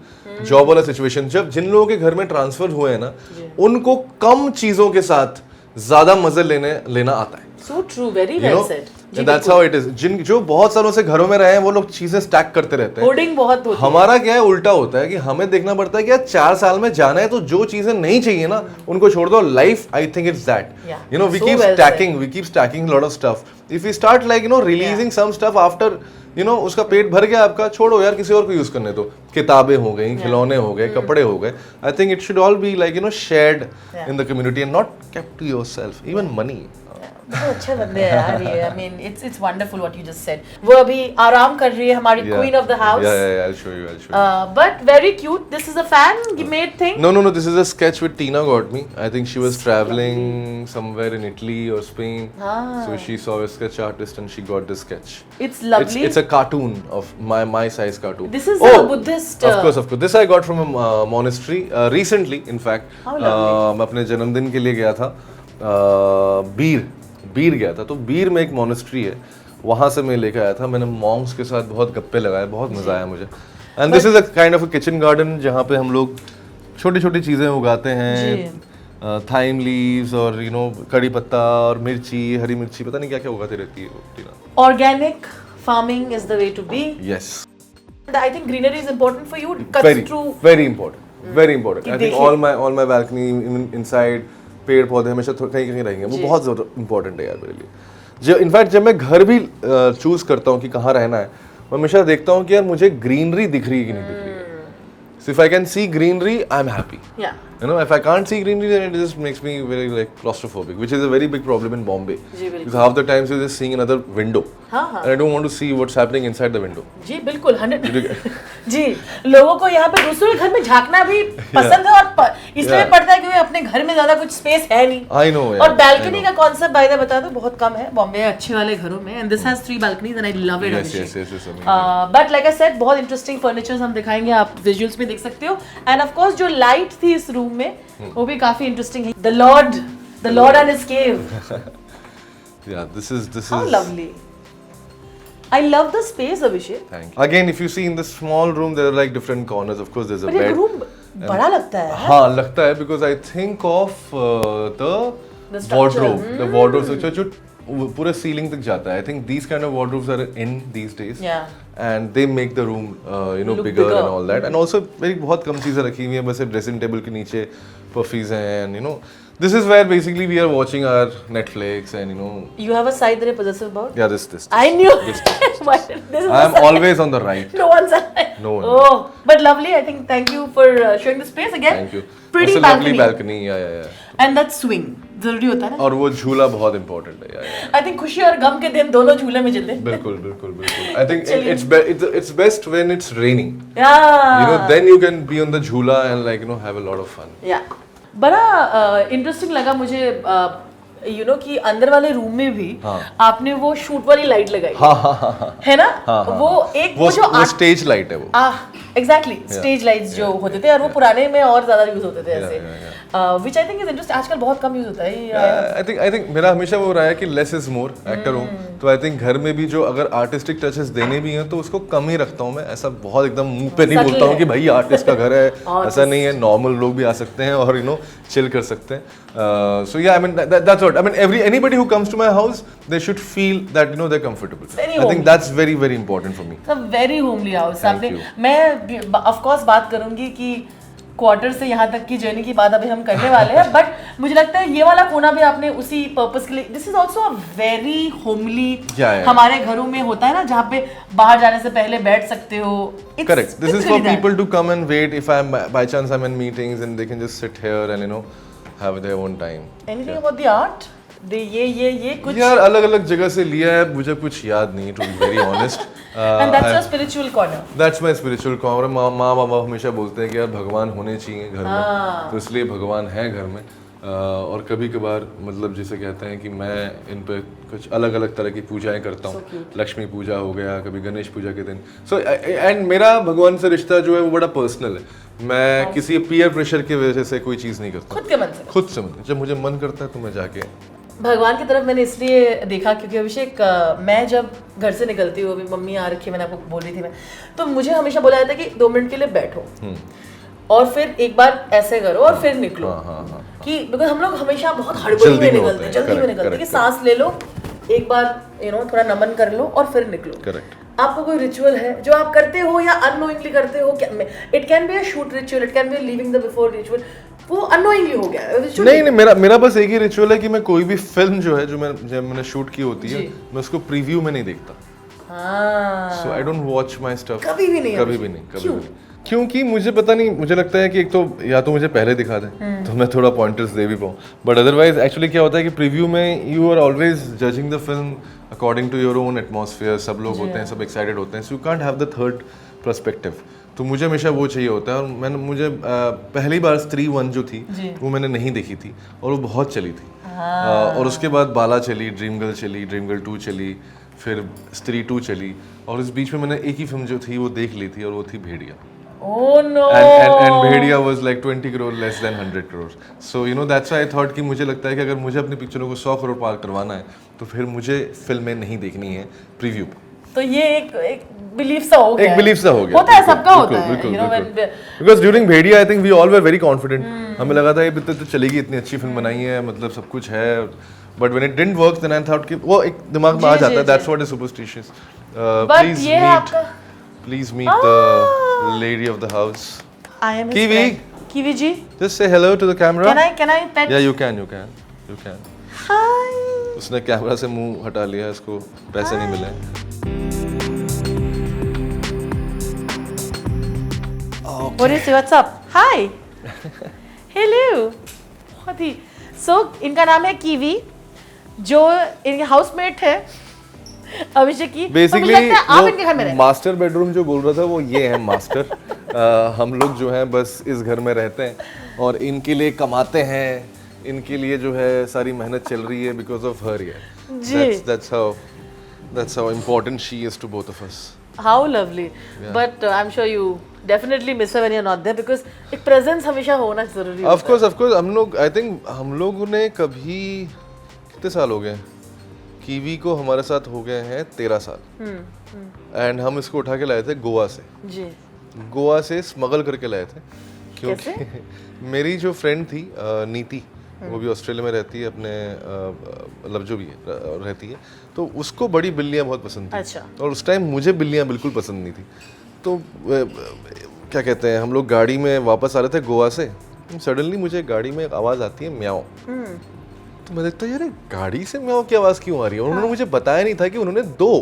job वाला सिचुएशन. जब जिन लोगों के घर में ट्रांसफर हुए हैं ना, उनको कम चीजों के साथ ज्यादा मजे लेना आता है. So true, very well said. And that's how it is. जो बहुत सालों से घरों में रहे हैं वो लोग चीजें स्टैक करते रहते हैं. होर्डिंग बहुत होती है. हमारा क्या है, उल्टा होता है कि हमें देखना पड़ता है कि यार 4 साल में जाना है तो जो चीजें नहीं चाहिए ना उनको छोड़ दो. Life I think it's that. You know, we keep stacking a lot of stuff. If we start like, you know, releasing some stuff after, you know, उसका पेट भर गया आपका, छोड़ो यार, किसी और को यूज करने दो. किताबें हो गई, खिलौने हो गए, कपड़े हो गए. I think it should all be like, you know, shared in the community and not kept to yourself. Even money. बहुत अच्छे बंदे हैं यार ये. I mean, it's wonderful what you just said. वो अभी आराम कर रही है, हमारी queen of the house. Yeah, I'll show you. But very cute. This is a fan made thing. No. This is a sketch which Tina got me. I think she was traveling somewhere in Italy or Spain. So she saw a sketch artist and she got this sketch. It's lovely. It's a cartoon of my size cartoon. This is a Buddhist. Of course. This I got from a monastery recently. In fact, मैं अपने जन्मदिन के लिए गया था. बीर गया था. तो बीर में एक मोनेस्ट्री है, वहाँ से मैं लेकर आया था. मैंने मॉन्क्स के साथ बहुत गप्पे लगाए, बहुत मजा आया मुझे. And this is a kind of a kitchen garden जहाँ पे हम लोग छोटी छोटी चीज़ें उगाते हैं. थाइम लीव्स और यू नो कड़ी पत्ता और मिर्ची, हरी मिर्ची, पता नहीं क्या क्या उगाती रहती है. Organic farming is the way to be. Yes. I think greenery is important for you. Cuts through. Very important. I think all my balcony, even inside, पेड़ पौधे हमेशा कहीं कहीं रहेंगे. वो बहुत इंपॉर्टेंट है यार मेरे लिए. जो इनफैक्ट जब मैं घर भी चूज करता हूँ कि कहाँ रहना है, मैं हमेशा देखता हूँ कि यार मुझे ग्रीनरी दिख रही है कि नहीं दिख रही है. So if I can see greenery, I'm happy. Yeah. You know, if I can't see greenery, then it just makes me very like claustrophobic, which is a very big problem in Bombay. Because half the times you're just seeing another window, and I don't want to see what's happening inside the window. जी बिल्कुल 100. जी, लोगों को यहाँ पे दूसरे घर में झांकना भी पसंद है और इसलिए पड़ता है क्योंकि अपने घर में ज्यादा कुछ स्पेस है नहीं. I know. और balcony का concept by the way बता दो बहुत कम है बॉम्बे अच्छे वाले घरों में. And this has 3 balconies and I love it. Yes. But like I said, बहुत interesting furnitures हम दिखाएंगे, आप visuals में देख सकते हो. And of course जो light थी इस रूम में वो भी काफी इंटरेस्टिंग है. The Lord and his cave. Yeah, this is How lovely. I love the space, Abhishek. Thank you. Again, if you see in this small room, there are like different corners. Of course, there's a But bed. ये room बड़ा लगता है. हाँ लगता है because I think of the wardrobe. The wardrobe जो पूरे ceiling तक जाता है. I think these kind of wardrobes are in these days. Yeah. And they make the room, you know, bigger and all that. And also very बहुत कम चीज़ें रखी हुई हैं, बस ड्रेसिंग टेबल के नीचे puffies हैं, and you know, this is where basically we are watching our Netflix and you know. You have a side that you're possessive about? Yeah, this. I knew. This. This is I'm always on the right. No one's alive. No one. Oh, but lovely. I think thank you for showing the space again. Thank you. Pretty It's a lovely balcony. Yeah. And that swing जरूरी होता है ना. और वो झूला बहुत important है. Yeah. I think खुशी और गम के दिन दोनों झूले में चलते हैं. बिल्कुल. I think it's best when it's raining. Yeah. You know, then you can be on the झूला and like you know have a lot of fun. Yeah. बड़ा इंटरेस्टिंग लगा मुझे यू नो कि अंदर वाले रूम में भी आपने वो शूट वाली लाइट लगाई है ना. वो एक वो जो स्टेज लाइट है वो. एग्जैक्टली स्टेज लाइट्स जो होते थे और वो पुराने में और ज्यादा यूज होते थे ऐसे, which I think is interesting. आजकल बहुत कम यूज होता है. आई थिंक मेरा हमेशा वो रहा है कि लेस इज मोर. एक्टर हूँ तो आई थिंक घर में भी जो अगर आर्टिस्टिक टचेस देने भी हैं तो उसको कम ही रखता हूँ मैं. ऐसा बहुत एकदम मुंह पे नहीं बोलता हूँ कि भाई आर्टिस्ट का घर है. ऐसा नहीं है, नॉर्मल लोग भी आ सकते हैं और यू नो चिल कर सकते हैं. So yeah, I mean that's what I mean. Anybody who comes to my house, they should feel that you know they're comfortable. I think that's very important for me. It's a very homely house. मैं of course बात करूंगी कि quarter से यहाँ तक की journey की बात अभी हम करने वाले हैं, बट मुझे लगता है ये वाला कोना भी आपने उसी पर्पस के लिए. This is also a very homely. हमारे घरों में होता है ना जहाँ पे बाहर जाने से पहले बैठ सकते हो. Correct. This is for people to come and wait. If I'm by chance I'm in meetings and they can just sit here and you know have their own time. Anything about the art? ये कुछ यार अलग-अलग जगह से लिया है, मुझे कुछ याद नहीं, to be very honest. And that's your spiritual corner. That's my spiritual corner. माँ बाबा हमेशा बोलते हैं कि यार भगवान होने चाहिए घर में, तो इसलिए भगवान है घर में. और कभी कभार मतलब जैसे कहते हैं कि मैं इन पे कुछ अलग अलग तरह की पूजाएं करता हूँ, लक्ष्मी पूजा हो गया, कभी गणेश पूजा के दिन। सो एंड मेरा भगवान से रिश्ता जो है वो बड़ा पर्सनल है। मैं किसी पीयर प्रेशर की वजह से कोई चीज़ नहीं करता, खुद के मन से। खुद से मन, जब मुझे मन करता है तो मैं जाके भगवान की तरफ मैंने इसलिए देखा क्योंकि अभिषेक मैं जब घर से निकलती हूँ, अभी मम्मी आ रखी है, मैंने आपको बोल रही थी मैं, तो मुझे हमेशा बोला जाता है कि 2 मिनट के लिए बैठो और फिर एक बार ऐसे करो और फिर निकलो। कि बिकॉज हम लोग हमेशा बहुत हड़बड़ी में निकलते हैं, जल्दी में निकलते हैं कि सांस ले लो, एक बार थोड़ा नमन कर लो और फिर निकलो। करेक्ट। आपको कोई रिचुअल है जो आप करते हो या अननोइंगली करते हो? It can be a shoot ritual, it can be leaving the before ritual, वो अननोइंगली हो गया है। नहीं, मेरा बस एक ही रिचुअल है कि मैं कोई भी फिल्म जो है जब मैंने शूट की होती है, मैं उसको प्रीव्यू में नहीं देखता। So I don't watch my stuff. कभी भी नहीं। क्योंकि मुझे पता नहीं, मुझे लगता है कि एक तो या तो मुझे पहले दिखा दें तो मैं थोड़ा पॉइंटर्स दे भी पाऊँ, बट अदरवाइज एक्चुअली क्या होता है कि प्रीव्यू में you are always judging the film according to your own atmosphere. सब लोग होते हैं, सब एक्साइटेड होते हैं, so you can't have the third perspective. तो मुझे हमेशा वो चाहिए होता है। और मुझे पहली बार स्त्री 1 जो थी वो मैंने नहीं देखी थी और वो बहुत चली थी। और उसके बाद बाला चली, ड्रीम गर्ल चली, ड्रीम गर्ल 2 चली, फिर स्त्री 2 चली, और इस बीच में मैंने एक ही फिल्म जो थी वो देख ली थी और वो थी भेड़िया। Oh no! And Bhediya was like 20 crore less than 100 crores. So you know that's why I thought कि मुझे लगता है कि अगर मुझे अपनी पिक्चरों को 100 करोड़ पार करवाना है तो फिर मुझे फिल्में नहीं देखनी है प्रीव्यू। तो ये एक बिलीफ सा हो गया। एक बिलीफ सा हो गया। होता है, सबका होता है। Because during Bhediya I think we all were very confident. हमें लगा था ये तो चलेगी, इतनी अच्छी फिल्म बनाई है, मतलब सब कुछ है। But when it didn't work then I thought कि वो एक दिमाग में आ जाता है, that's what is superstitious. Please meet the lady of the house. I am his Kiwi. friend. Kiwi ji. Just say hello to the camera. Can I pet? Yeah, you can. Hi. उसने camera से मुंह हटा लिया, इसको पैसे नहीं मिले। What do you say? What's up? Hi. Hello. बहुत ही। So इनका नाम है कीवी, जो इनके हाउसमेट है अभिषेक की। बेसिकली आप इनके घर में रहते हैं। मास्टर बेडरूम जो बोल रहा था वो ये है मास्टर। हम लोग जो हैं बस इस घर में रहते हैं और इनके लिए कमाते हैं, इनके लिए जो है सारी मेहनत चल रही है because of her. That's how important she is to both of us. How lovely. Yeah. But I'm sure you definitely miss her when you're not there because एक presence हमेशा होना जरूरी है। Of course हम लोग, I think हम लोगों ने कभी कितने साल हो गए, कीवी को हमारे साथ हो गए हैं 13 साल। एंड हम इसको उठा के लाए थे गोवा से। जी। गोवा से स्मगल करके लाए थे क्योंकि मेरी जो फ्रेंड थी नीति, वो भी ऑस्ट्रेलिया में रहती है, अपने लफ्जो भी रहती है, तो उसको बड़ी बिल्लियाँ बहुत पसंद थी। अच्छा। और उस टाइम मुझे बिल्लियाँ बिल्कुल पसंद नहीं थी। तो क्या कहते हैं, हम लोग गाड़ी में वापस आ रहे थे गोवा से, सडनली मुझे गाड़ी में एक आवाज़ आती है म्याओ। तो मैं देखता हूँ यार गाड़ी से म्याओ की आवाज़ क्यों आ रही है। और उन्होंने मुझे बताया नहीं था कि उन्होंने 2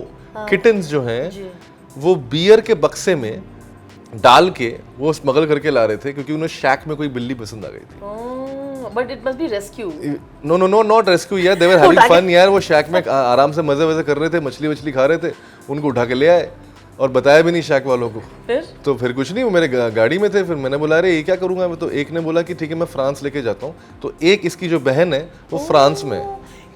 किटन्स जो हैं वो बियर के बक्से में डाल के वो स्मगल करके ला रहे थे क्योंकि उन्हें शैक में कोई बिल्ली पसंद आ गई थी। But it must be rescue. No, not rescue यार, they were having fun यार। वो शैक में आराम से मजे वजे कर रहे थे, मछली खा रहे थे, उनको उठा के ले आए और बताया भी नहीं शैक वालों को। तो फिर कुछ नहीं, वो मेरे गाड़ी में थे, फिर मैंने बोला अरे ये क्या करूँगा मैं। तो एक ने बोला कि ठीक है मैं फ्रांस लेके जाता हूँ। तो एक इसकी जो बहन है वो फ्रांस में है।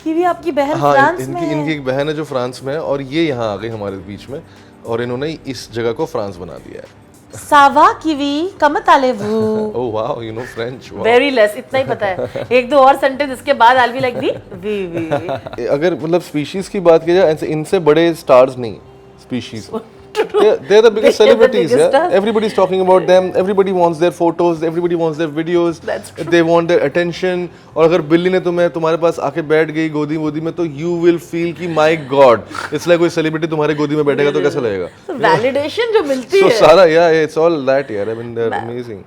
कीवी आपकी बहन हाँ, फ्रांस में है? इनकी एक बहन है जो फ्रांस में है और ये यहाँ आ गई हमारे बीच में और इन्होंने इस जगह को फ्रांस बना दिया है। सावा कीवी कमत आलेवू। Oh wow, you know French. Very less, इतना ही पता है। 1-2 और सेंटेंस इसके बाद आई विल लाइक वी। अगर मतलब स्पीशीज की बात की जाए, इनसे बड़े स्टार्स नहीं species. They're the biggest celebrities, yeah. Everybody's talking about them. Everybody wants their photos. Everybody wants their videos. That's true. They want their attention. और अगर बिल्ली ने तुम्हारे पास आके बैठ गई गोदी में, तो you will feel कि my God, it's like कोई celebrity तुम्हारे गोदी में बैठेगा तो कैसा लगेगा? So validation जो मिलती है। So सारा, yeah, it's all that, yeah. I mean, they're amazing.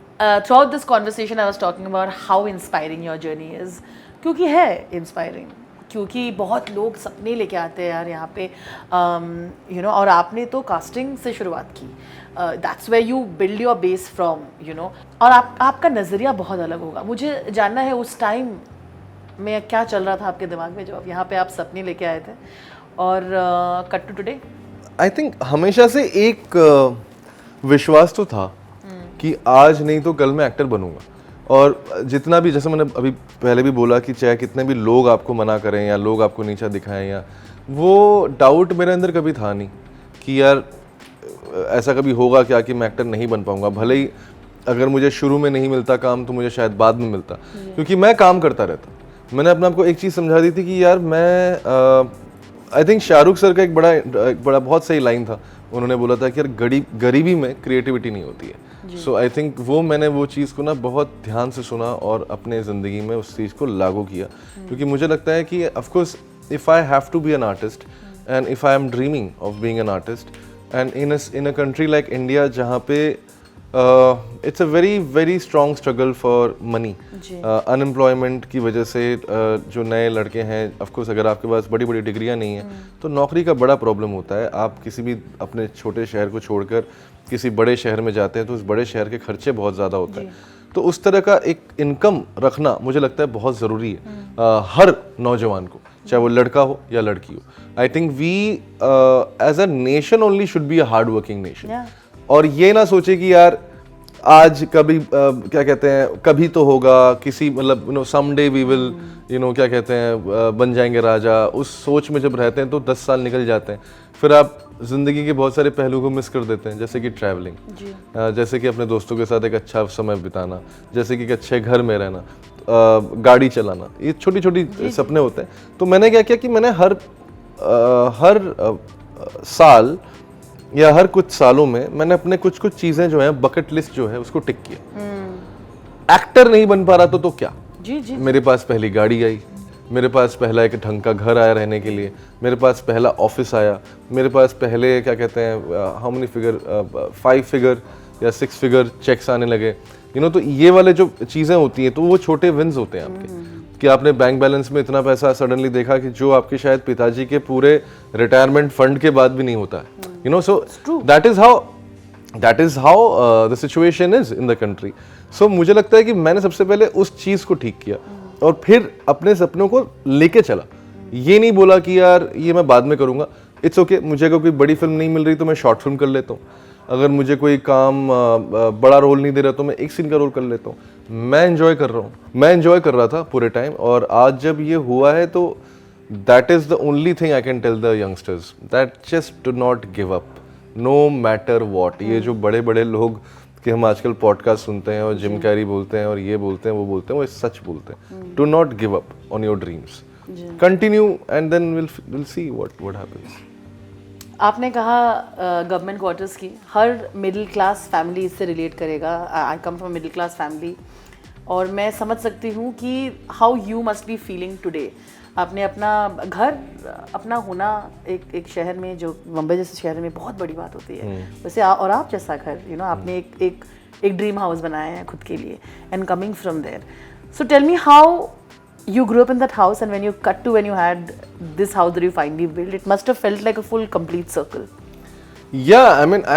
Throughout this conversation, I was talking about how inspiring your journey is. क्योंकि है inspiring. क्योंकि बहुत लोग सपने लेके आते हैं यार यहाँ पे, यू नो, और आपने तो कास्टिंग से शुरुआत की। That's where you build your base from, you know. और आपका नज़रिया बहुत अलग होगा। मुझे जानना है उस टाइम में क्या चल रहा था आपके दिमाग में जब यहाँ पे आप सपने लेके आए थे और cut to today. I think हमेशा से एक विश्वास तो था कि आज नहीं तो कल मैं एक्टर बनूंगा। और जितना भी, जैसे मैंने अभी पहले भी बोला कि चाहे कितने भी लोग आपको मना करें या लोग आपको नीचा दिखाएं, या वो डाउट मेरे अंदर कभी था नहीं कि यार ऐसा कभी होगा क्या कि मैं एक्टर नहीं बन पाऊंगा। भले ही अगर मुझे शुरू में नहीं मिलता काम तो मुझे शायद बाद में मिलता, क्योंकि मैं काम करता रहता। मैंने अपने आप को एक चीज़ समझा दी थी कि यार मैं आई थिंक शाहरुख सर का एक बड़ा बहुत सही लाइन था। उन्होंने बोला था कि यार गरीबी में क्रिएटिविटी नहीं होती है। सो आई थिंक मैंने वो चीज़ को ना बहुत ध्यान से सुना और अपने ज़िंदगी में उस चीज़ को लागू किया, क्योंकि मुझे लगता है कि of course if I have to be an artist and if I am dreaming of being an artist and in a country like India जहाँ पे it's a very strong struggle for money, unemployment की वजह से जो नए लड़के हैं, of course अगर आपके पास बड़ी बड़ी डिग्रियां नहीं हैं तो नौकरी का बड़ा प्रॉब्लम होता है। आप किसी भी अपने छोटे शहर को छोड़कर किसी बड़े शहर में जाते हैं तो उस बड़े शहर के खर्चे बहुत ज़्यादा होते हैं। तो उस तरह का एक इनकम रखना मुझे लगता है बहुत ज़रूरी है हर नौजवान को, चाहे वो लड़का हो या लड़की हो। I think we as a nation only should be a hard working nation, और ये ना सोचे कि यार आज कभी क्या कहते हैं कभी तो होगा, किसी मतलब समडे वी विल क्या कहते हैं बन जाएंगे राजा, उस सोच में जब रहते हैं तो 10 साल निकल जाते हैं। फिर आप ज़िंदगी के बहुत सारे पहलू को मिस कर देते हैं, जैसे कि ट्रैवलिंग, जैसे कि अपने दोस्तों के साथ एक अच्छा समय बिताना, जैसे कि एक अच्छे घर में रहना, गाड़ी चलाना, ये छोटी छोटी सपने होते हैं। तो मैंने क्या किया कि मैंने हर साल या हर कुछ सालों में मैंने अपने कुछ चीजें जो है बकेट लिस्ट जो है उसको टिक किया। एक्टर नहीं बन पा रहा तो क्या, मेरे पास पहली गाड़ी आई, मेरे पास पहला एक ढंग का घर आया रहने के लिए, मेरे पास पहला ऑफिस आया, मेरे पास पहले क्या कहते हैं हाउ मेनी फिगर 5 फिगर या 6 फिगर चेक्स आने लगे। तो ये वाले जो चीज़ें होती हैं तो वो छोटे विन्स होते हैं आपके, कि आपने बैंक बैलेंस में इतना पैसा सडनली देखा कि जो आपके शायद पिताजी के पूरे रिटायरमेंट फंड के बाद भी नहीं होता है। So that is how the situation is in the country. So मुझे लगता है कि मैंने सबसे पहले उस चीज़ को ठीक किया और फिर अपने सपनों को लेके चला। ये नहीं बोला कि यार ये मैं बाद में करूँगा, इट्स ओके, मुझे अगर कोई बड़ी फिल्म नहीं मिल रही तो मैं शॉर्ट फिल्म कर लेता हूँ, अगर मुझे कोई काम बड़ा रोल नहीं दे रहा तो मैं एक सीन का रोल कर लेता हूँ। मैं एंजॉय कर रहा हूँ, मैं एंजॉय कर रहा था पूरे टाइम, और आज जब ये हुआ है तो that is the only thing I can tell the youngsters, that just do not give up no matter what. ये जो बड़े बड़े लोग कि हम आजकल पॉडकास्ट सुनते हैं और जिम कैरी बोलते हैं और ये बोलते हैं वो बोलते हैं, वो सच बोलते हैं। Do not give up on your dreams, continue and then will see what happens. आपने कहा गवर्नमेंट क्वार्टर्स की, हर मिडिल क्लास फैमिली इससे रिलेट करेगा। I come from middle class family और मैं समझ सकती हूँ कि how you must be feeling today. आपने अपना घर अपना होना एक शहर में, जो मुंबई जैसे शहर में बहुत बड़ी बात होती है, वैसे और आप जैसा घर आपने एक ड्रीम हाउस बनाया है खुद के लिए, and coming from there. So tell me how you grew up in that house, and when you had this house that you finally built, it must have felt like a full complete circle. Yeah, I mean I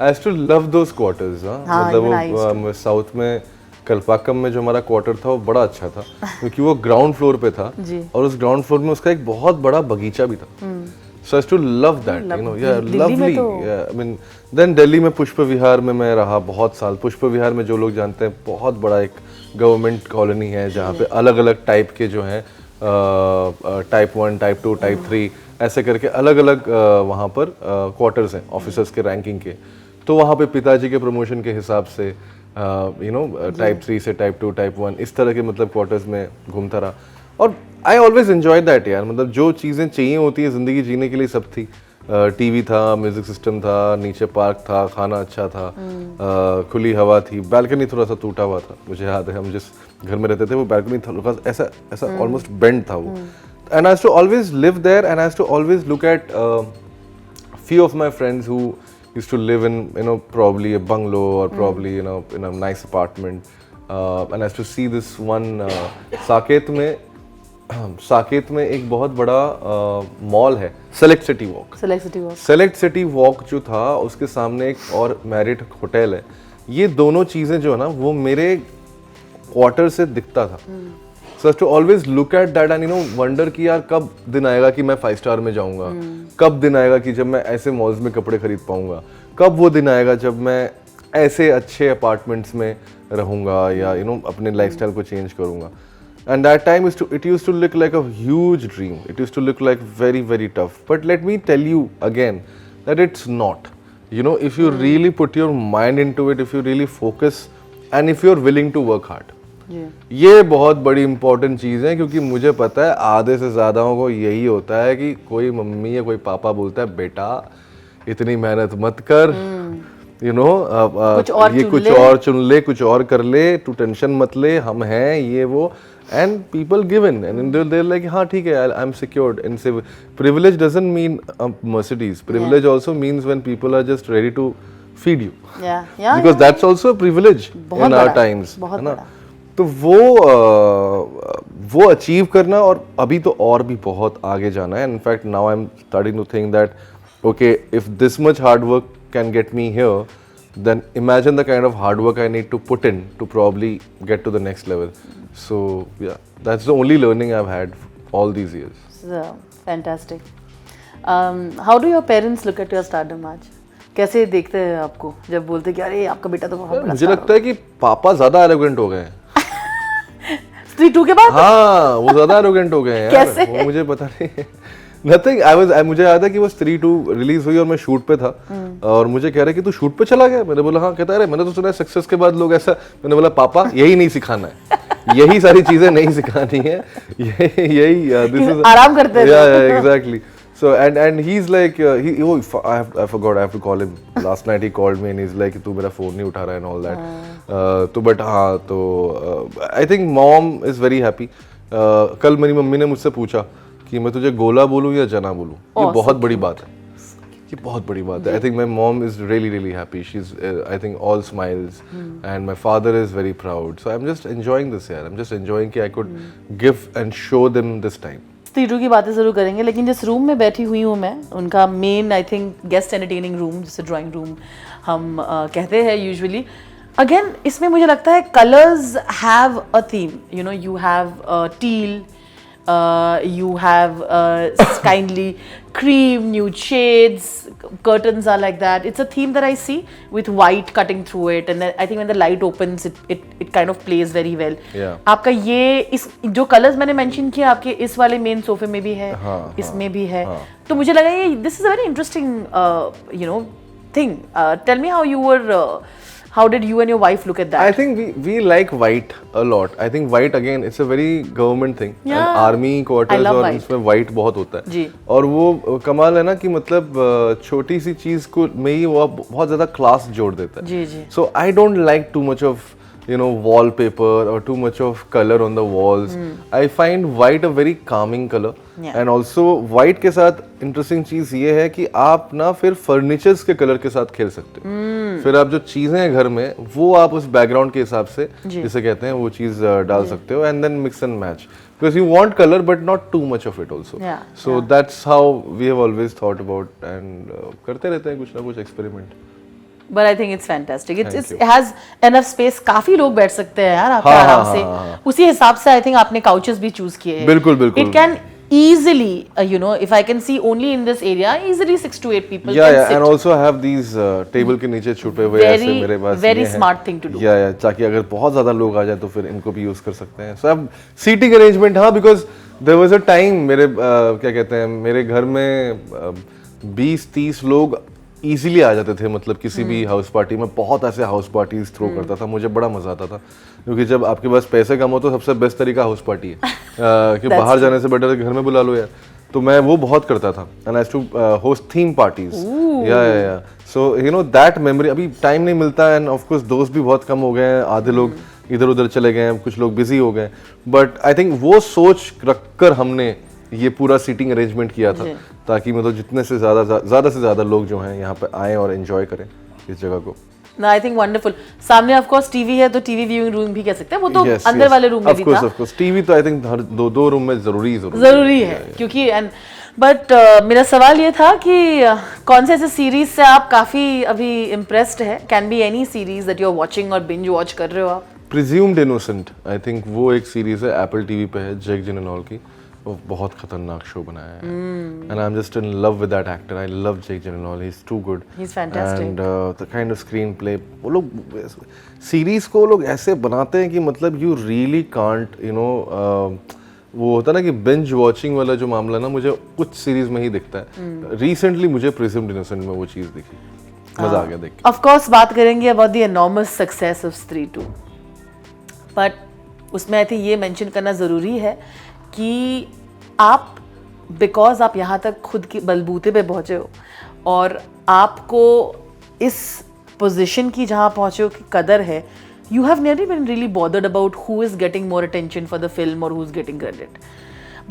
used to love those quarters. मतलब वो south में कलपाकम में जो हमारा quarter था वो बड़ा अच्छा था क्योंकि वो ग्राउंड फ्लोर पे था और उस ग्राउंड फ्लोर में उसका एक बहुत बड़ा बगीचा भी था। So I used to love that, lovely. Yeah, I mean, then Delhi में पुष्प विहार में मैं रहा बहुत साल। पुष्प विहार में जो लोग जानते हैं बहुत बड़ा एक गवर्नमेंट कॉलोनी है जहाँ पे अलग अलग टाइप के जो हैं टाइप 1, टाइप 2, टाइप 3 ऐसे करके अलग अलग वहाँ पर क्वार्टर्स हैं ऑफिसर्स के रैंकिंग के। तो वहाँ पे पिताजी के प्रमोशन के हिसाब से टाइप 3 से टाइप 2, टाइप 1 इस तरह के मतलब क्वार्टर्स में घूमता रहा। और आई ऑलवेज एंजॉय दैट यार, मतलब जो चीज़ें चाहिए होती है ज़िंदगी जीने के लिए सब थी। टीवी था, म्यूजिक सिस्टम था, नीचे पार्क था, खाना अच्छा था, खुली हवा थी, बैल्कनी थोड़ा सा टूटा हुआ था। मुझे याद है हम जिस घर में रहते थे वो बैल्कनी थोड़ा ऐसा ऑलमोस्ट बेंड था वो। And I have to always live there and I have to always look at few of my friends who used to live in probably a bungalow or probably in a nice apartment, and I used to see this one Saket में एक बहुत बड़ा mall है, select city walk जो था उसके सामने एक और मैरिट होटल है। ये दोनों चीज़ें जो है ना वो मेरे क्वार्टर से दिखता था। So to always look at that and wonder कि यार कब दिन आएगा कि मैं 5 स्टार में जाऊंगा, कब दिन आएगा कि जब मैं ऐसे मॉल्स में कपड़े खरीद पाऊंगा, कब वो दिन आएगा जब मैं ऐसे अच्छे अपार्टमेंट्स में रहूँगा या अपने लाइफस्टाइल को चेंज करूँगा. And that time it used to look like a huge dream. It used to look like very, very tough. But let me tell you again that it's not. If you really put your mind into it, if you really focus, and if you're willing to work hard. ये बहुत बड़ी important चीज़ है, क्योंकि मुझे पता है आधे से ज़्यादाओं को यही होता है कि कोई मम्मी या कोई पापा बोलता है बेटा इतनी मेहनत मत कर, कुछ और चुन ले, कुछ और कर ले, तू टेंशन मत ले, हम हैं ये वो. And people give in, and they're like, हाँ ठीक है, I'm secured. And say, privilege doesn't mean Mercedes. Privilege also means when people are just ready to feed you. Because that's also a privilege in our times, है ना. तो वो achieve करना, और अभी तो और भी बहुत आगे जाना है. In fact, now I'm starting to think that, okay, if this much hard work can get me here, then imagine the kind of hard work I need to put in to probably get to the next level. So yeah, that's the only learning I've had all these years. So, fantastic. How do your parents look at your stardom आज? कैसे देखते हैं आपको जब बोलते कि अरे आपका बेटा तो बहुत बड़ा? मुझे लगता है कि पापा ज्यादा एरोगेंट हो गए हैं. स्त्री 2 के बाद? हाँ, वो ज्यादा एरोगेंट हो गए हैं. कैसे? वो मुझे पता नहीं. Nothing. मुझे याद है कि वो स्त्री 2 रिलीज हुई और मैं शूट पे था, और मुझे कह रहे कि तू शूट पे चला गया. मैंने बोला हाँ. कहता है अरे मैंने तो सुना है सक्सेस के बाद लोग ऐसा. मैंने बोला पापा यही नहीं सिखाना है, यही सारी चीजें नहीं सिखानी है, यही आराम करते हैं. Yeah, exactly. So and he's like I forgot, I have to call him. Last night he called me and he's like तू मेरा फोन नहीं उठा रहा है and all that. तो but हाँ तो I think mom is very happy. कल मेरी मम्मी ने मुझसे पूछा कि मैं तुझे गोला बोलूँ या जना बोलूँ. ये बहुत बड़ी बात है, ये बहुत बड़ी बात है. I think my mom is really really happy. She's I think all smiles, and my father is very proud. So I'm just enjoying this year. I'm just enjoying कि I could give and show them this time. स्त्री की बातें जरूर करेंगे, लेकिन जिस room में बैठी हुई हूँ मैं, उनका main I think guest entertaining room, जिसे ड्राइंग रूम हम कहते हैं यूजुअली. अगेन इसमें मुझे लगता है colours have a theme. You have teal, you have kindly cream, nude shades, curtains are like that. It's a theme that I see with white cutting through it, and then I think when the light opens, it kind of plays very well. Yeah. आपका ये इस जो colours मैंने mention किया आपके इस वाले main सोफे में भी है, इसमें भी है. तो मुझे लगा ये this is a very interesting thing. Tell me how did you and your wife look at that? I think we like white a lot. I think white again it's a very government thing. Yeah. And army quarters और इसमें white बहुत होता है. जी. और वो कमाल है ना कि मतलब छोटी सी चीज को में ही वो बहुत ज्यादा क्लास जोड़ देता है. जी जी. So I don't like too much of wallpaper or too much of color on the walls. I find white a very calming color. Yeah. And also white के साथ interesting चीज ये है कि आप ना फिर furnitures के कलर के साथ खेल सकते हो. फिर आप जो चीजें हैं घर में वो आप उस बैकग्राउंड के हिसाब से जिसे कहते हैं वो चीज डाल सकते हो, and then mix and match. Because you want color but not too much of it also. Yeah. So that's how we have always thought about, and करते रहते हैं कुछ ना कुछ experiment. But I think it's fantastic. It has enough space. काफी लोग बैठ सकते हैं यार आपके आराम से. उसी हिसाब से I think आपने couches भी choose किए हैं. बिल्कुल बिल्कुल. It can easily, if I can see only in this area, easily 6 to 8 people can sit. And also have these table के नीचे छुपे हुए ऐसे मेरे पास. Very smart thing to do. ताकि अगर बहुत ज़्यादा लोग आ जाए तो फिर इनको भी यूज़ कर सकते हैं. So अब seating arrangement हाँ, because there was a time मेरे क्या कहते हैं मेरे घर में 20-30 लोग इजीली आ जाते थे. मतलब किसी भी हाउस पार्टी में बहुत ऐसे हाउस पार्टीज थ्रो करता था. मुझे बड़ा मजा आता था, क्योंकि जब आपके पास पैसे कम हो तो सबसे बेस्ट तरीका हाउस पार्टी है. कि बाहर जाने से बेटर घर में बुला लो यार. तो मैं वो बहुत करता था. And I used to host theme parties. Yeah so that memory. अभी टाइम नहीं मिलता, एंड ऑफ कोर्स दोस्त भी बहुत कम हो गए हैं. आधे लोग इधर उधर चले गए हैं, कुछ लोग बिजी हो गए. बट आई थिंक वो सोच रखकर हमने ये पूरा सीटिंग अरेंजमेंट किया था, ताकि मतलब जितने से ज़्यादा लोग जो हैं यहाँ पे आए और एंजॉय करें इस जगह को. No, I think wonderful. सामने ऑफ कोर्स टीवी है, तो टीवी व्यूइंग रूम भी कह सकते हैं. वो तो अंदर वाले रूम में भी था. ऑफ कोर्स टीवी तो आई थिंक हर दो रूम में जरूरी है, क्योंकि बट मेरा सवाल ये था कि कौन से ऐसे सीरीज से आप काफी अभी इम्प्रेस्ड है? Can be any series that you are watching और बिंज वॉच कर रहे हो आप? प्रिज्यूम्ड इनोसेंट, आई थिंक वो एक सीरीज है, एप्पल टीवी पे है, जैक जिलेनॉल की. वो बहुत खतरनाक शो बनाया है and I am just in love with that actor I love Jake Gyllenhaal he is too good He's fantastic. And the kind of screenplay वो लोग सीरीज को लोग ऐसे बनाते हैं कि मतलब you really can't you know वो होता है ना कि बिंज वॉचिंग वाला जो मामला ना मुझे कुछ सीरीज में ही दिखता है रिसेंटली मुझे प्रिज्म्ड इनोसेंट में वो चीज़ दिखी मज़ा आ गया देख के ऑफ कोर्स बात करेंगे about the enormous success of स्त्री 2 बट उसमें आई थिंक ये मेंशन करना ज़रूरी है कि आप बिकॉज आप यहाँ तक खुद के बलबूते पे पहुँचे हो और आपको इस पोजीशन की जहाँ पहुँचे हो की कदर है you have never been really bothered about who is getting more attention for the film or who's getting credit.